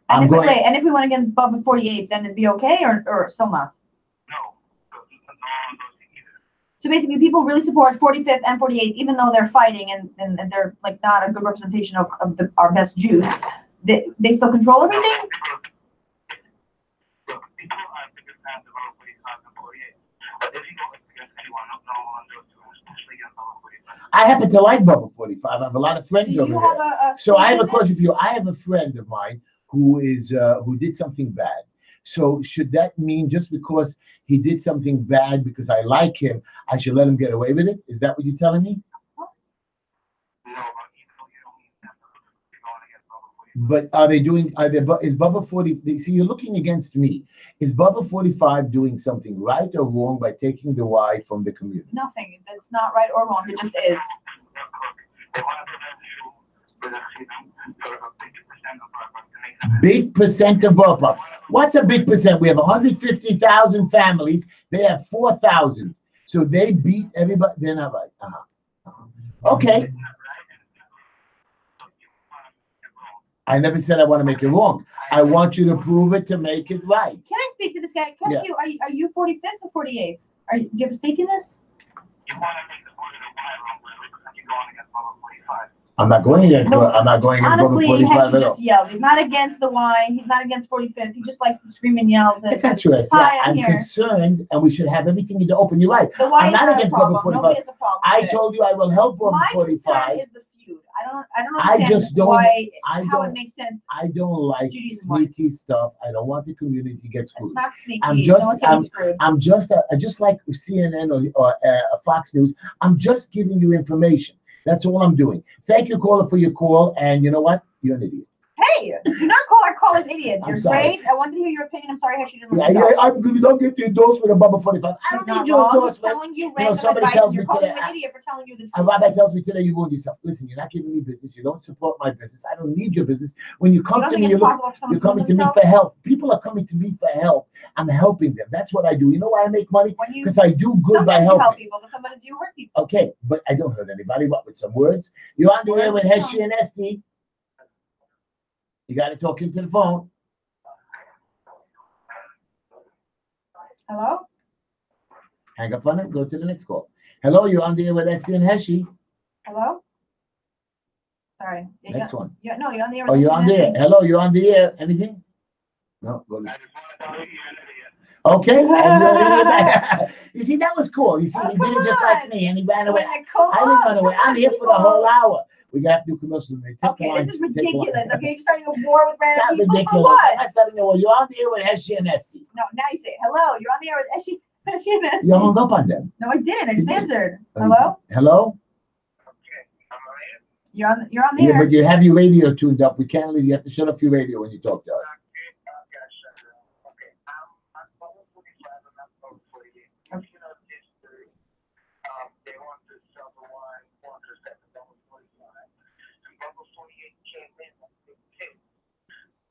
And if we went against Bubba 48, then it'd be okay or still not? No, because no one endorses you either. So basically, people really support 45th and 48th, even though they're fighting and they're like not a good representation of our best Jews. They still control everything? Look, people are bigger fans of Bubba 45 than 48. But if you go against anyone, no one endorses you, especially against Bubba 45. I happen to like Bubba 45. I have a lot of friends over there. So I have a question for you. I have a friend of mine who did something bad. So should that mean just because he did something bad because I like him, I should let him get away with it? Is that what you're telling me? No, but is Bubba 40? See, you're looking against me. Is Bubba 45 doing something right or wrong by taking the Y from the community? Nothing. That's not right or wrong. It just is. Big percent of ballpark. What's a big percent? We have 150,000 families. They have 4,000. So they beat everybody. They're not right. Okay. I never said I want to make it wrong. I want you to prove it to make it right. Can I speak to this guy? Can I ask you, are you 45th or 48th? Do you have a stake in this? You want to make the point of the Y wrong, but it looks like you're going against Bubba 45. I'm not going against. No, I'm not going against. Honestly, Bubba 45 Heshy just yelled. He's not against the wine. He's not against 45th. He just likes to scream and yell. It's not true. I'm concerned, and we should have everything in the open. You're right. I'm not against Bubba 45. Nobody has a problem. I told you I will help Bubba 45. My concern is the feud. I don't understand how it makes sense. I don't like sneaky stuff. I don't want the community to get screwed. It's not sneaky. I'm just like CNN or Fox News. I'm just giving you information. That's all I'm doing. Thank you, caller, for your call. And you know what? You're an idiot. Hey, do not call our callers idiots. You're great. I wanted to hear your opinion. I'm sorry, Heshy didn't. I'm going to not get the endorsement of Bubba 45. I don't need your endorsement. Telling you random somebody advice. tells me You're calling today. me an idiot for telling you the truth. A rabbi tells me today you ruined yourself. Listen, you're not giving me business. You don't support my business. I don't need your business. When you come to me, you're coming to me for help. People are coming to me for help. I'm helping them. That's what I do. You know why I make money? Because I do good by helping. Help people, but sometimes you hurt people. Okay, but I don't hurt anybody. What, with some words? You're on the air with Heshy and Esty. You got to talk into the phone. Hello? Hang up on it. Go to the next call. Hello, you're on the air with Esty and Heshy. Hello? Sorry. Next one. No, you're on the air. Oh, you're on the air. Hello, you're on the air. Anything? No, go to. Okay. You see, that was cool. You see, he did it just like me, and he ran away. I didn't run away. I'm here for the whole hour. We got to do commercials. Okay, this is ridiculous. Okay, you're starting a war with random people. Ridiculous. For what? I'm not starting a war. You're on the air with Heshy and Esty. No, now you say hello. You're on the air with Heshy and Esty. You hung up on them. No, I didn't. I just answered. Hello? Hello? You're on the air. Yeah, but you have your radio tuned up. We can't leave. You have to shut off your radio when you talk to us.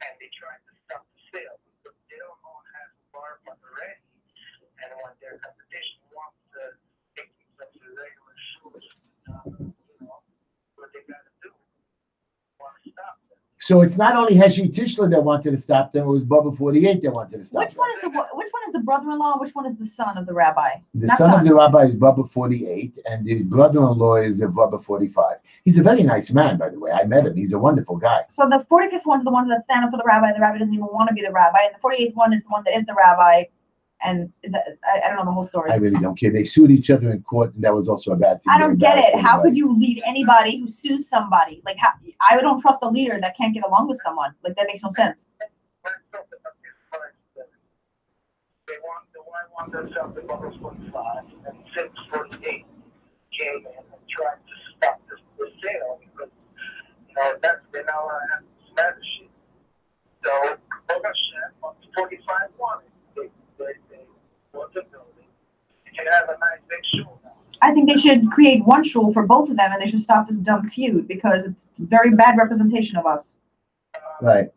And they tried to stop the sale, but they don't know how to bar up already. And when their competition wants to take themselves to regular shows, what they got to do, want to stop them. So it's not only Heshy Tischler that wanted to stop them; it was Bubba 48 that wanted to stop Which one is the brother-in-law? Which one is the son of the rabbi? The son of the rabbi is Bubba 48, and the brother-in-law is Bubba 45. He's a very nice man, by the way. I met him. He's a wonderful guy. So the 45th one's the ones that stand up for the rabbi. The rabbi doesn't even want to be the rabbi, and the 48th one is the one that is the rabbi. And is that I don't know the whole story. I really don't care. They sued each other in court, and that was also a bad thing. I don't get it. How could you lead anybody who sues somebody? Like, I don't trust a leader that can't get along with someone. Like, that makes no sense. one that's up to Bubba's 45 and 648 came in and tried to stop the sale because, they're now have Spanish shit. So, Bubba's chef on 45 wanted. They bought the building. You can have a nice big show now. I think they should create one shul for both of them, and they should stop this dumb feud because it's very bad representation of us. Right.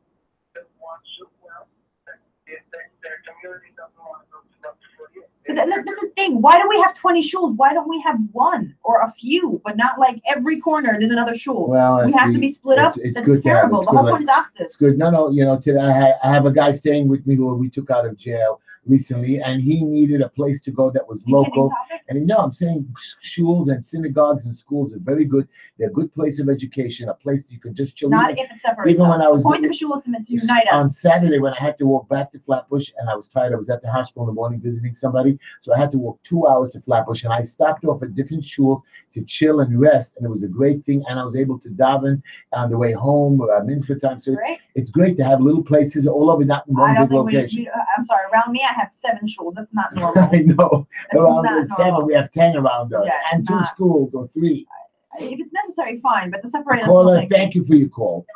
Their community doesn't want to go to up for you. But that's the thing. Why do we have 20 shuls? Why don't we have one or a few, but not like every corner there's another shul? Well, we have to be split up. It's That's good terrible. to have, the whole point is after it's good. No, today I have a guy staying with me who we took out of jail recently, and he needed a place to go that was local. And I'm saying shuls and synagogues and schools are very good. They're a good place of education, a place that you can just chill. Not if it separates even us. when I was the point of a shul is to unite us. On Saturday, when I had to walk back to Flatbush and I was tired, I was at the hospital in the morning visiting somebody, so I had to walk 2 hours to Flatbush, and I stopped off at different shuls to chill and rest, and it was a great thing. And I was able to daven on the way home, mincha time. So it's great to have little places all over, not in one big location. I'm sorry, around me I have 7 shuls. That's not normal. I know. That's around not 7, normal. we have 10 around us, Yeah, and 2 schools or 3. If it's necessary, fine, but the separate us. Caller, thank you for your call.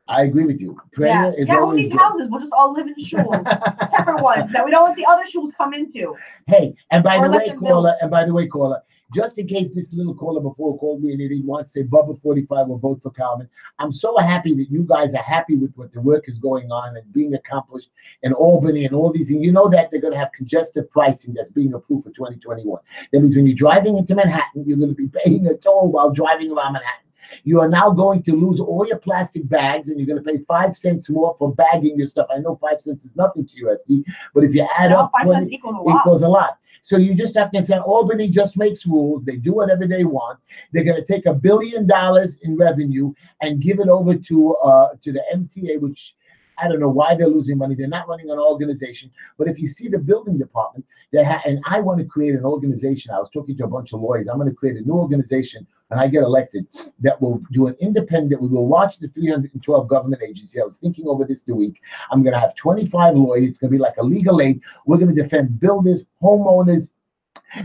I agree with you. Prayer is who needs houses? We'll just all live in shuls, separate ones that we don't let the other shuls come into. Hey, and by the way, caller, just in case this little caller before called me and he didn't want to say Bubba 45 will vote for Carmen, I'm so happy that you guys are happy with what the work is going on and being accomplished in Albany and all these things. You know that they're going to have congestive pricing that's being approved for 2021. That means when you're driving into Manhattan, you're going to be paying a toll while driving around Manhattan. You are now going to lose all your plastic bags, and you're going to pay 5 cents more for bagging your stuff. I know 5 cents is nothing to you, SD, but if you add up, 5 cents equals a lot. So you just have to say Albany just makes rules. They do whatever they want. They're going to take $1 billion in revenue and give it over to the MTA, which I don't know why they're losing money. They're not running an organization. But if you see the building department, and I want to create an organization. I was talking to a bunch of lawyers. I'm going to create a new organization when I get elected that will do an independent. We will watch the 312 government agencies. I was thinking over this the week. I'm going to have 25 lawyers. It's going to be like a legal aid. We're going to defend builders, homeowners,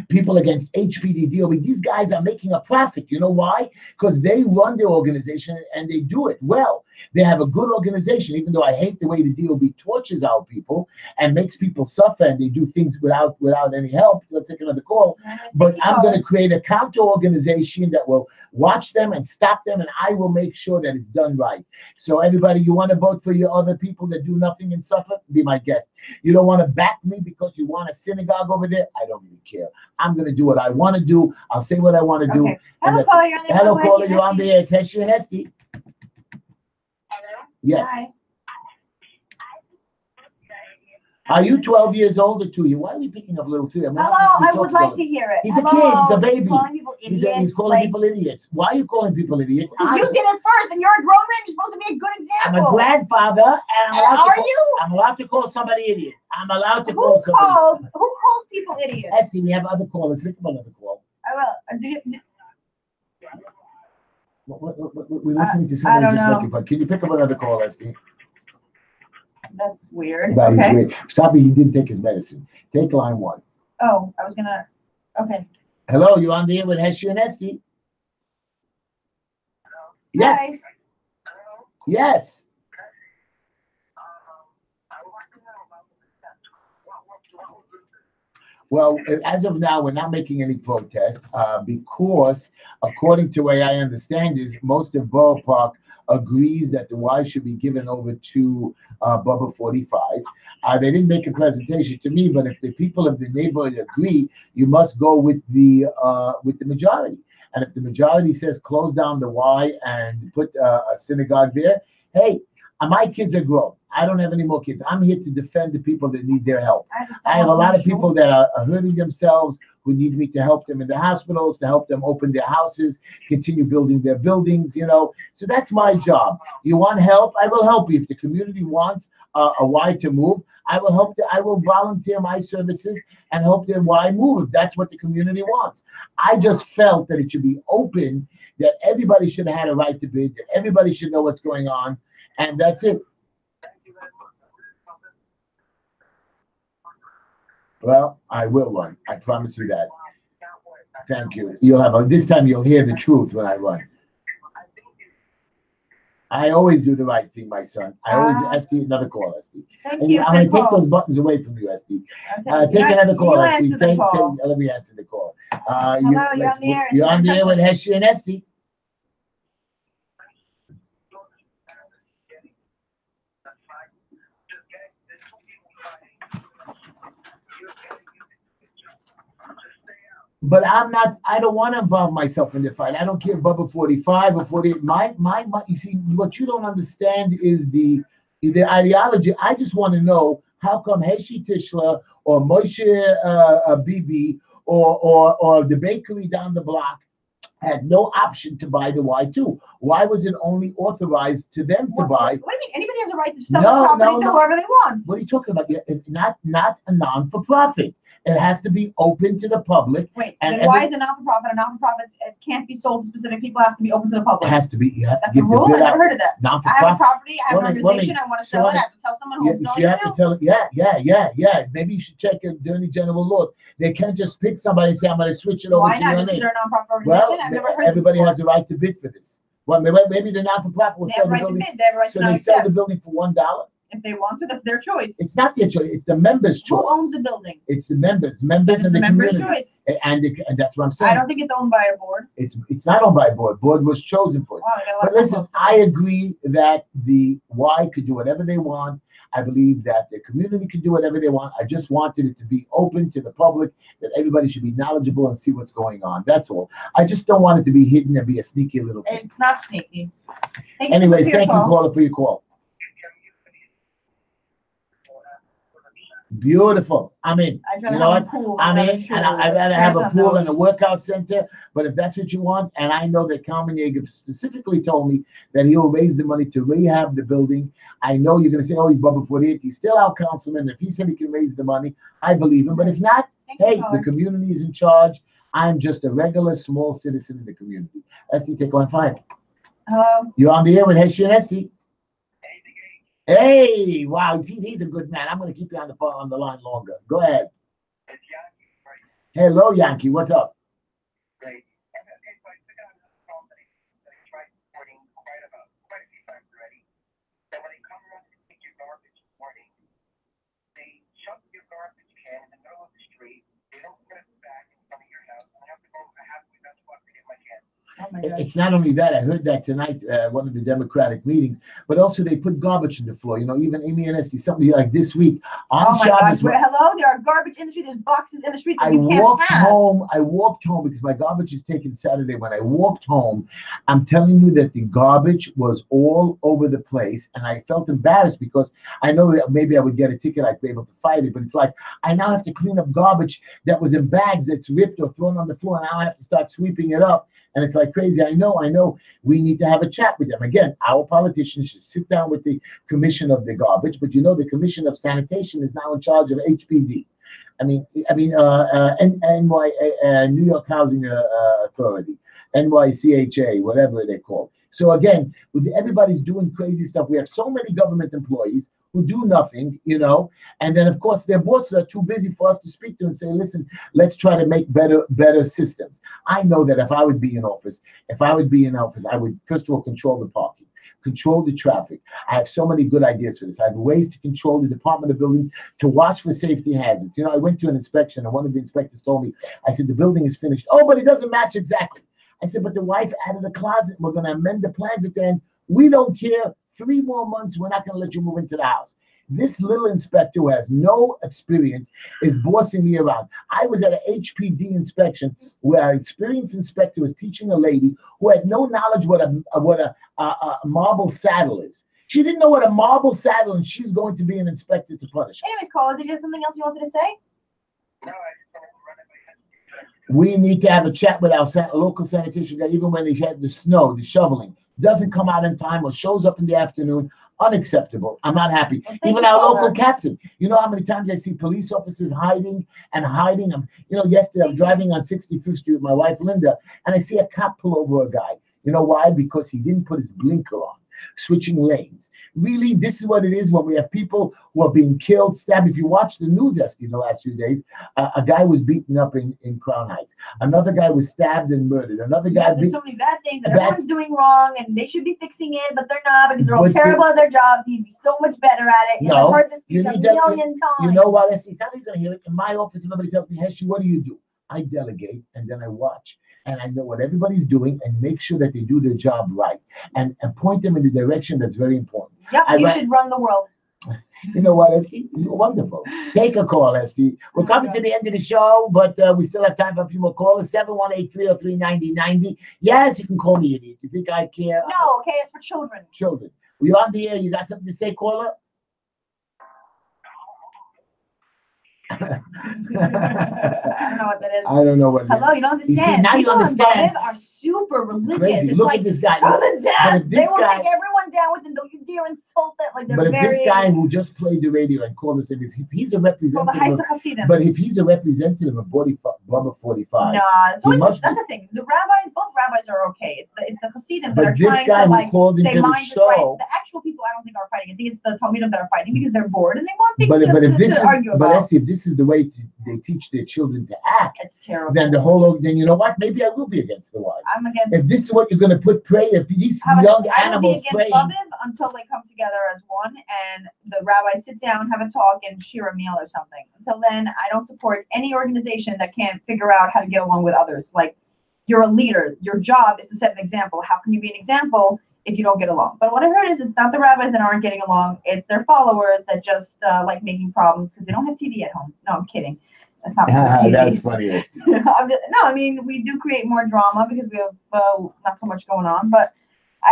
people against HPD, DOB. These guys are making a profit. You know why? Because they run their organization and they do it well. They have a good organization, even though I hate the way the DOB tortures our people and makes people suffer, and they do things without any help. Let's take another call. But I'm going to create a counter organization that will watch them and stop them, and I will make sure that it's done right. So everybody, you want to vote for your other people that do nothing and suffer? Be my guest. You don't want to back me because you want a synagogue over there? I don't really care. I'm going to do what I want to do. I'll say what I want to do. Okay. Hello, caller. You're on the air. It's Heshy and Esty. Hello? Yes. Hi. Are you 12 years old or 2? Why are we picking up little 2? Hello, I would like to hear it. He's a kid. He's a baby. Calling people idiots. He's calling people idiots. Why are you calling people idiots? You did it first, and you're a grown man. You're supposed to be a good example. I'm a grandfather, and I'm allowed to call somebody idiot. I'm allowed to call somebody. Who calls people idiots? Esty, we have other callers. Pick up another call. I will. We're listening to somebody just making fun. Can you pick up another call, Esty? That's weird. That okay. is weird. Sabi, he didn't take his medicine. Take line 1. Oh, I was gonna. Okay. Hello, you on the air with Heshy and Esty? Yes. Hi. Yes. Well, as of now, we're not making any protest because, according to the way I understand is, most of Borough Park agrees that the Y should be given over to Bubba 45. They didn't make a presentation to me, but if the people of the neighborhood agree, you must go with the majority. And if the majority says close down the Y and put a synagogue there, hey, my kids are grown. I don't have any more kids. I'm here to defend the people that need their help. I have a lot of people that are hurting themselves, who need me to help them in the hospitals, to help them open their houses, continue building their buildings, So that's my job. You want help? I will help you. If the community wants a Y to move, I will help. I will volunteer my services and help their Y move if that's what the community wants. I just felt that it should be open, that everybody should have had a right to bid, that everybody should know what's going on, and that's it. Well, I will run. I promise you that. Thank you. You'll have this time. You'll hear the truth when I run. I always do the right thing, my son. I always do. Esty, another call, Esty. Thank And you. I'm going to take those buttons away from you, Esty. Okay. Take another call, You Esty. answer the call. Let me answer the call. Hello, you're on the air. You're on the air with Heshy and Esty. But I don't want to involve myself in the fight. I don't care if Bubba 45 or 48. My, you see, what you don't understand is the ideology. I just want to know how come Heshy Tishler or Moshe Bibi or the bakery down the block had no option to buy the Y2. Why was it only authorized to them to buy? What do you mean? Anybody has a right to sell the property to whoever they want. What are you talking about? Not a non-for-profit. It has to be open to the public. Wait, then why is a non-for-profit? A non-for-profit, it can't be sold to specific people. It has to be open to the public. It has to be. You have That's to a give rule. the I bid never out. heard of that. Non-for-profit. I have a property. I have an organization. I want to sell it. I have to tell someone who I'm selling You it have to tell it. Yeah. Maybe you should check your Attorney General laws. They can't just pick somebody and say, I'm going to switch it over Why to not? your Just because name. they're a non-profit organization? Well, I've never heard everybody this has the right to bid for this. Well, maybe the non-for-profit will They sell have a the right to building. bid. They have a right So to not they sell accept. the building for $1. If they want to, that's their choice. It's not their choice. It's the members' choice. Who owns the building? It's the members Then and it's the the members' community. choice. And that's what I'm saying. I don't think it's owned by a board. It's not owned by a board. Board was chosen for it. Wow, I got a lot But of listen, compost. I agree that the Y could do whatever they want. I believe that the community could do whatever they want. I just wanted it to be open to the public, that everybody should be knowledgeable and see what's going on. That's all. I just don't want it to be hidden and be a sneaky little thing. It's not sneaky. Anyways, thank you, caller, for your call. Beautiful. I'm in. I'd rather You know have what? a pool. I'm than in, a and I'd rather have a pool and a workout center. But if that's what you want, and I know that Kalman Yeager specifically told me that he will raise the money to rehab the building. I know you're going to say, oh, he's Bubba 48. He's still our councilman. If he said he can raise the money, I believe him. But if not, hey, the community is in charge. I'm just a regular small citizen in the community. Esty, take on 5. Hello. You're on the air with Heshy and Esty. Hey, wow, see, he's a good man. I'm going to keep you on the phone, on the line longer. Go ahead. Hello, Yankee. What's up? Great. Okay, so I took out another company that I tried reporting quite a few times already. So when they come around to take your garbage this morning, they chuck your garbage can in the middle of the street. They don't put it back in front of your house. I have to go halfway down the block to get my can. Oh my God. It's not only that, I heard that tonight at one of the Democratic meetings, but also they put garbage in the floor. You know, even Amy and Esty, something like this week on Oh my Shabbos. gosh. Hello, there are garbage in the street. There's boxes in the streets that I you can't walked pass. home because my garbage is taken Saturday. When I walked home, I'm telling you that the garbage was all over the place, and I felt embarrassed because I know that maybe I would get a ticket, I'd be able to fight it, but it's like I now have to clean up garbage that was in bags that's ripped or thrown on the floor, and now I have to start sweeping it up. And it's like crazy. I know. We need to have a chat with them. Again, our politicians should sit down with the commission of the garbage, but you know the commission of sanitation is now in charge of HPD. New York Housing Authority, NYCHA, whatever they call. So again, everybody's doing crazy stuff. We have so many government employees who do nothing, you know, and then of course their bosses are too busy for us to speak to and say, listen, let's try to make better systems. I know that if I would be in office, I would first of all control the parking, control the traffic. I have so many good ideas for this. I have ways to control the Department of Buildings to watch for safety hazards. You know, I went to an inspection and one of the inspectors told me, I said, the building is finished. Oh, but it doesn't match exactly. I said, but the wife added a closet. We're going to amend the plans at the end. We don't care. 3 more months, we're not going to let you move into the house. This little inspector who has no experience is bossing me around. I was at an HPD inspection where an experienced inspector was teaching a lady who had no knowledge what a marble saddle is. She didn't know what a marble saddle, and she's going to be an inspector to punish us. Anyway, caller, did you have something else you wanted to say? No, I just don't run it. We need to have a chat with our local sanitation guy, even when they had the snow, the shoveling. Doesn't come out in time or shows up in the afternoon. Unacceptable. I'm not happy. Well, even our local captain. You know how many times I see police officers hiding. Yesterday I'm driving on 65th Street with my wife Linda, and I see a cop pull over a guy. You know why? Because he didn't put his blinker on. switching lanes. Really, this is what it is when we have people who are being killed, stabbed. If you watch the news, Esky, the last few days, a guy was beaten up in Crown Heights. Another guy was stabbed and murdered. Another guy. There's so many bad things that everyone's doing wrong, and they should be fixing it, but they're not because they're all terrible at their jobs. You'd be so much better at it. No, I've heard this speech a million times. You know what, Esky? It's not even going to hear it. In my office, everybody tells me, Heshy, what do? I delegate, and then I watch. And I know what everybody's doing and make sure that they do their job right and point them in the direction that's very important. Yep, you should run the world. You know what, Esky? You're wonderful. Take a call, Esky. We're coming to the end of the show, but we still have time for a few more callers. 718-303-9090. Yes, you can call me idiot. You think I care? No, okay, it's for children. Children. We're on the air. You got something to say, caller? I don't know what that is. I don't know what it is. Hello, you don't understand. You see, now you understand. People are super religious. Crazy. It's Look like, at this guy. throw them down. They will guy, take everyone down with them. Don't you dare insult them. Like they're but if very, this guy who just played the radio and called us, if he's a representative, but if he's a representative of Bubba 45, no, it's always, that's the thing. The rabbis, both rabbis are okay. It's the Hasidim that are trying to like say mine is right. The actual people, I don't think are fighting. I think it's the Talmidim that are fighting because they're bored and they want things to argue about. But let's see, if this is the way they teach their children to act, it's terrible. Then then you know what? Maybe I will be against the wife. I'm against. If this is what you're going to put prayer, these young animals praying. I will be against Bubba until they come together as one, and the rabbis sit down, have a talk, and share a meal or something. Until then, I don't support any organization that can't figure out how to get along with others. Like, you're a leader. Your job is to set an example. How can you be an example if you don't get along? But what I heard is it's not the rabbis that aren't getting along. It's their followers that just like making problems because they don't have TV at home. No, I'm kidding. That's not that's funny. No, I mean, we do create more drama because we have not so much going on. But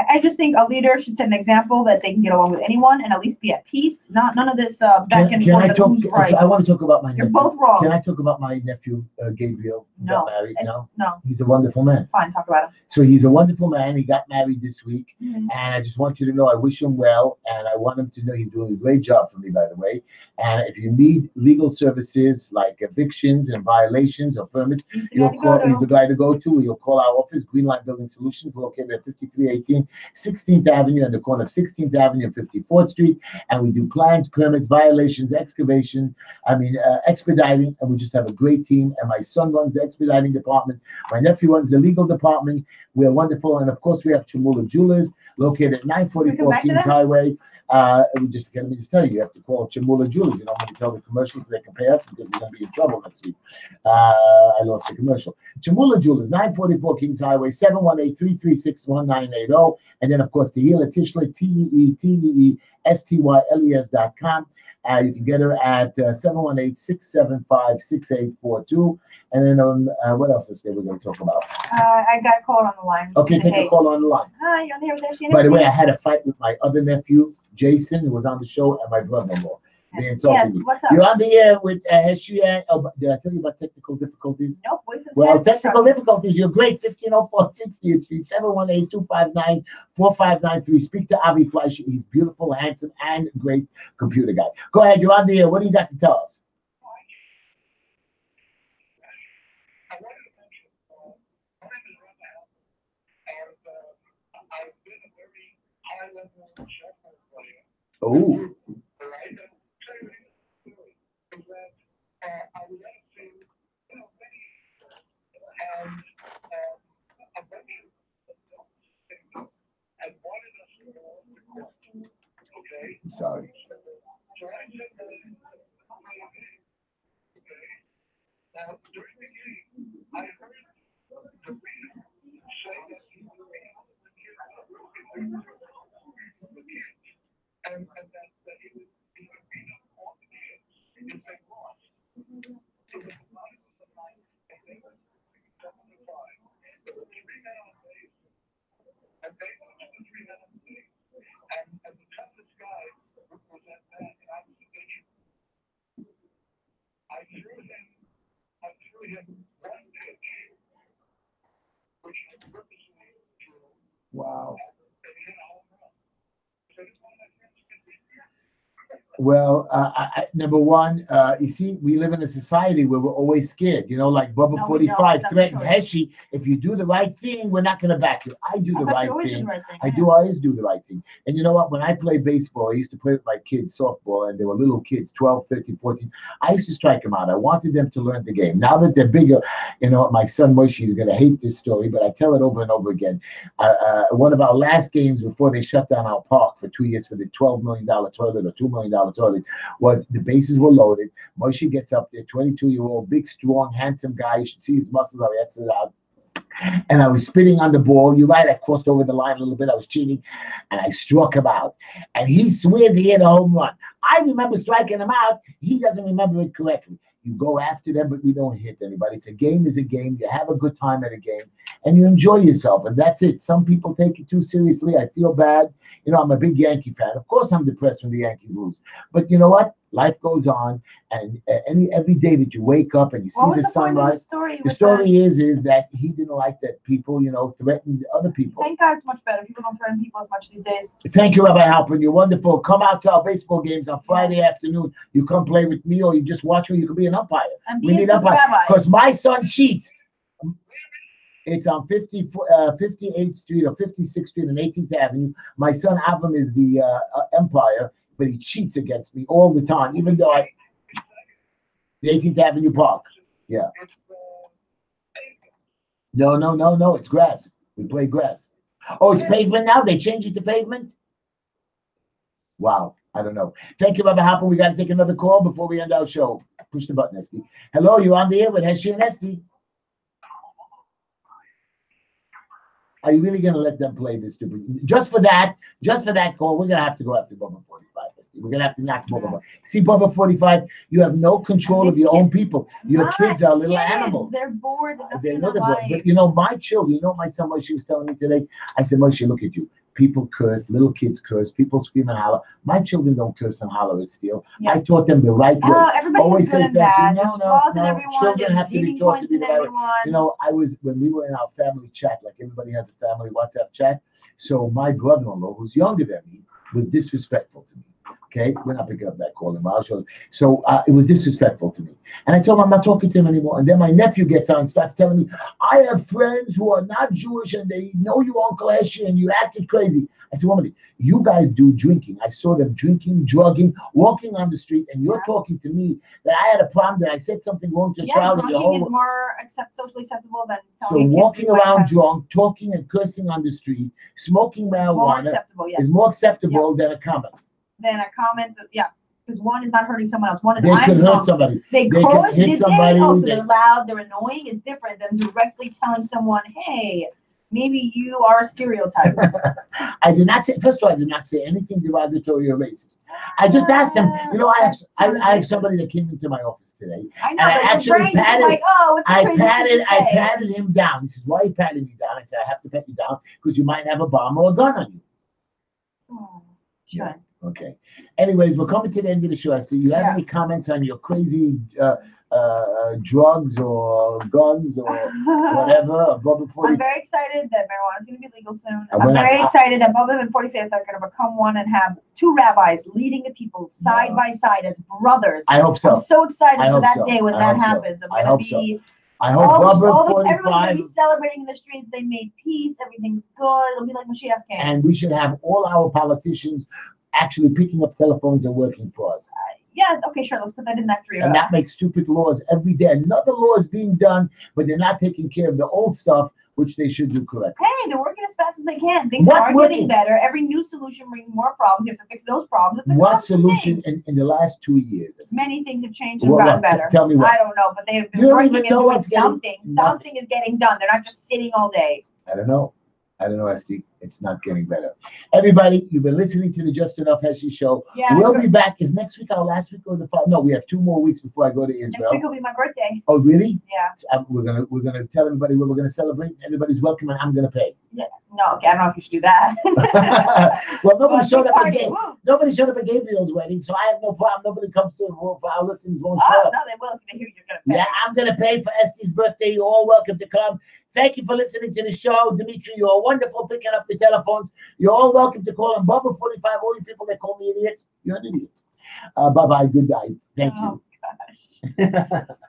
I just think a leader should set an example that they can get along with anyone and at least be at peace. None of this back and forth. Right. So I want to talk about my nephew. You're both wrong. Can I talk about my nephew, Gabriel? No. Got married? No? No. He's a wonderful man. Fine, talk about him. So he's a wonderful man. He got married this week. Mm-hmm. And I just want you to know I wish him well. And I want him to know he's doing a great job for me, by the way. And if you need legal services like evictions and violations or permits, he's the guy to go to. You'll call our office, Greenlight Building Solutions, located at 5318 16th Avenue and the corner of 16th Avenue and 54th Street. And we do plans, permits, violations, expediting, and we just have a great team. And my son runs the expediting department. My nephew runs the legal department. We're wonderful. And of course, we have Chamula Jewelers, located at 944 Kings Highway. Let me just tell you, you have to call Chamula Jewelers. You don't want to tell the commercials so they can pay us because we're going to be in trouble next week. I lost the commercial. Chamula Jewelers, 944 Kings Highway, 718-336-1980. And then, of course, Tehila Tishler, TEETESTYLES.com. You can get her at 718-675-6842. And then what else is there we're going to talk about? I got a call on the line. Okay, take a call on the line. Hi, you're on the air with Heshy. By the way, I had a fight with my other nephew, Jason, who was on the show, and my brother-in-law. They insulted me. What's up? You're on the air with Heshy. Oh, did I tell you about technical difficulties? Nope. Well, technical difficulties. You're great. 1504 60th Street, 718-259-4593. Speak to Avi Fleischer. He's beautiful, handsome, and great computer guy. Go ahead. You're on the air. What do you got to tell us? Oh. I'm sorry. Now, during the game, I heard the reader say that he was and that he would beat up on the kids if they lost. So the line was the line, and they were 7-5. There were 3 men on base, and they went to the 3 men on base. And the toughest guy was that man in observation. I threw him one pitch, which I purposely threw. Wow. And he hit a home run. So one of my friends can be here. Well, number one, you see, we live in a society where we're always scared. You know, like Bubba No, we 45 don't. threatened That's Heshy. If you do the right thing, we're not going to back you. I do I the thought right you always do thing. the right thing. I always do the right thing. And you know what? When I play baseball, I used to play with my kids softball, and they were little kids, 12, 13, 14. I used to strike them out. I wanted them to learn the game. Now that they're bigger, you know, my son Moshe is going to hate this story, but I tell it over and over again. One of our last games before they shut down our park for 2 years for the $12 million toilet or $2 million toilet was the bases were loaded. Moshe gets up there, 22-year-old, big, strong, handsome guy. You should see his muscles, how he exits out. And I was spitting on the ball. You're right, I crossed over the line a little bit. I was cheating, and I struck him out. And he swears he hit a home run. I remember striking him out. He doesn't remember it correctly. You go after them, but we don't hit anybody. It's a game is a game. You have a good time at a game, and you enjoy yourself, and that's it. Some people take it too seriously. I feel bad. You know, I'm a big Yankee fan. Of course, I'm depressed when the Yankees lose. But you know what? Life goes on, and every day that you wake up and you see the sunrise. The story is that he didn't like that people, you know, threatened other people. Thank God it's much better. People don't threaten people as much these days. Thank you, Rabbi Halpern. You're wonderful. Come out to our baseball games on Friday afternoon. You come play with me, or you just watch me. You can be an umpire. We need umpire because my son cheats. It's on 58th Street or 56th Street and 18th Avenue. My son Avram is the umpire, but he cheats against me all the time, even though the 18th Avenue Park. Yeah. No. It's grass. We play grass. Oh, it's pavement now? They changed it to pavement? Wow. I don't know. Thank you, Rabbi Halpern. We got to take another call before we end our show. Push the button, Esty. Hello, you're on the air with Heshy and Esty. Are you really going to let them play this stupid? Just for that call, we're going to have to go after Bubba 45. We're going to have to knock Bubba. See, Bubba 45, you have no control of your own people. Your kids are little animals. They're bored. They know they're bored. But, you know, my children, you know what my son Moshe was telling me today? I said, Moshe, look at you. People curse, little kids curse, people scream and holler. My children don't curse and holler and steal. Yeah. I taught them the right way. Everybody always say that. No. Children have to be taught to be the right way. You know, when we were in our family chat, like everybody has a family WhatsApp chat. So my brother-in-law, who's younger than me, was disrespectful to me. Okay, we're not picking up that call in my show. So it was disrespectful to me. And I told him I'm not talking to him anymore. And then my nephew gets on and starts telling me, I have friends who are not Jewish and they know you, Uncle Heshy, and you acted crazy. I said, woman, you guys do drinking. I saw them drinking, drugging, walking on the street, and you're talking to me that I had a problem, that I said something wrong to a child. Drinking is more socially acceptable than walking around drunk, talking and cursing on the street, smoking marijuana is more acceptable than a comment. Because one is not hurting someone else. One is they could hurt somebody. They could hit somebody. Oh, so they're loud, they're annoying. It's different than directly telling someone, "Hey, maybe you are a stereotype." I did not say. First of all, I did not say anything derogatory or racist. I just asked them. You know, I have somebody that came into my office today. I know, but actually patted. I patted him down. He says, "Why are you patting me down?" I said, "I have to pat you down because you might have a bomb or a gun on you." Oh, sure. Yeah. Okay. Anyways, we're coming to the end of the show. Esther, you have any comments on your crazy drugs or guns or whatever? I'm very excited that marijuana is going to be legal soon. I'm very excited that Bubba and 45th are going to become one and have two rabbis leading the people side by side as brothers. I hope so. I'm so excited for that day when that happens. I hope Bubba 45. Everyone's going to be celebrating in the streets. They made peace. Everything's good. It'll be like Mashiach came. And we should have all our politicians actually picking up telephones and working for us. Okay, sure. Let's put that in that trio. And that makes stupid laws every day. Another law is being done, but they're not taking care of the old stuff, which they should do correctly. Hey, they're working as fast as they can. Things are getting better. Every new solution brings more problems. You have to fix those problems. What solution in the last 2 years? Many things have changed and gotten better. Tell me what. I don't know, but they have been working and doing something. Something is getting done. They're not just sitting all day. I don't know, Esty. It's not getting better. Everybody, you've been listening to the Just Enough Heshy show. Yeah, we'll be back. Is next week our last week or the fall? No, we have 2 more weeks before I go to Israel. Next week will be my birthday. Oh, really? Yeah. So we're gonna tell everybody what we're gonna celebrate. Everybody's welcome, and I'm gonna pay. Yeah. No, okay, I don't know if you should do that. Well, nobody showed up at Party, Gabe. woo. Nobody showed up at Gabriel's wedding, so I have no problem. Nobody comes to for our listeners won't show Oh, up. no, they will if they hear you're going to pay. Yeah, I'm gonna pay for Estee's birthday. You're all welcome to come. Thank you for listening to the show, Dimitri. You're wonderful picking up the telephones. You're all welcome to call on Bubba 45. All you people that call me idiots, you're an idiot. Bye bye. Good night. Thank Oh, you. gosh.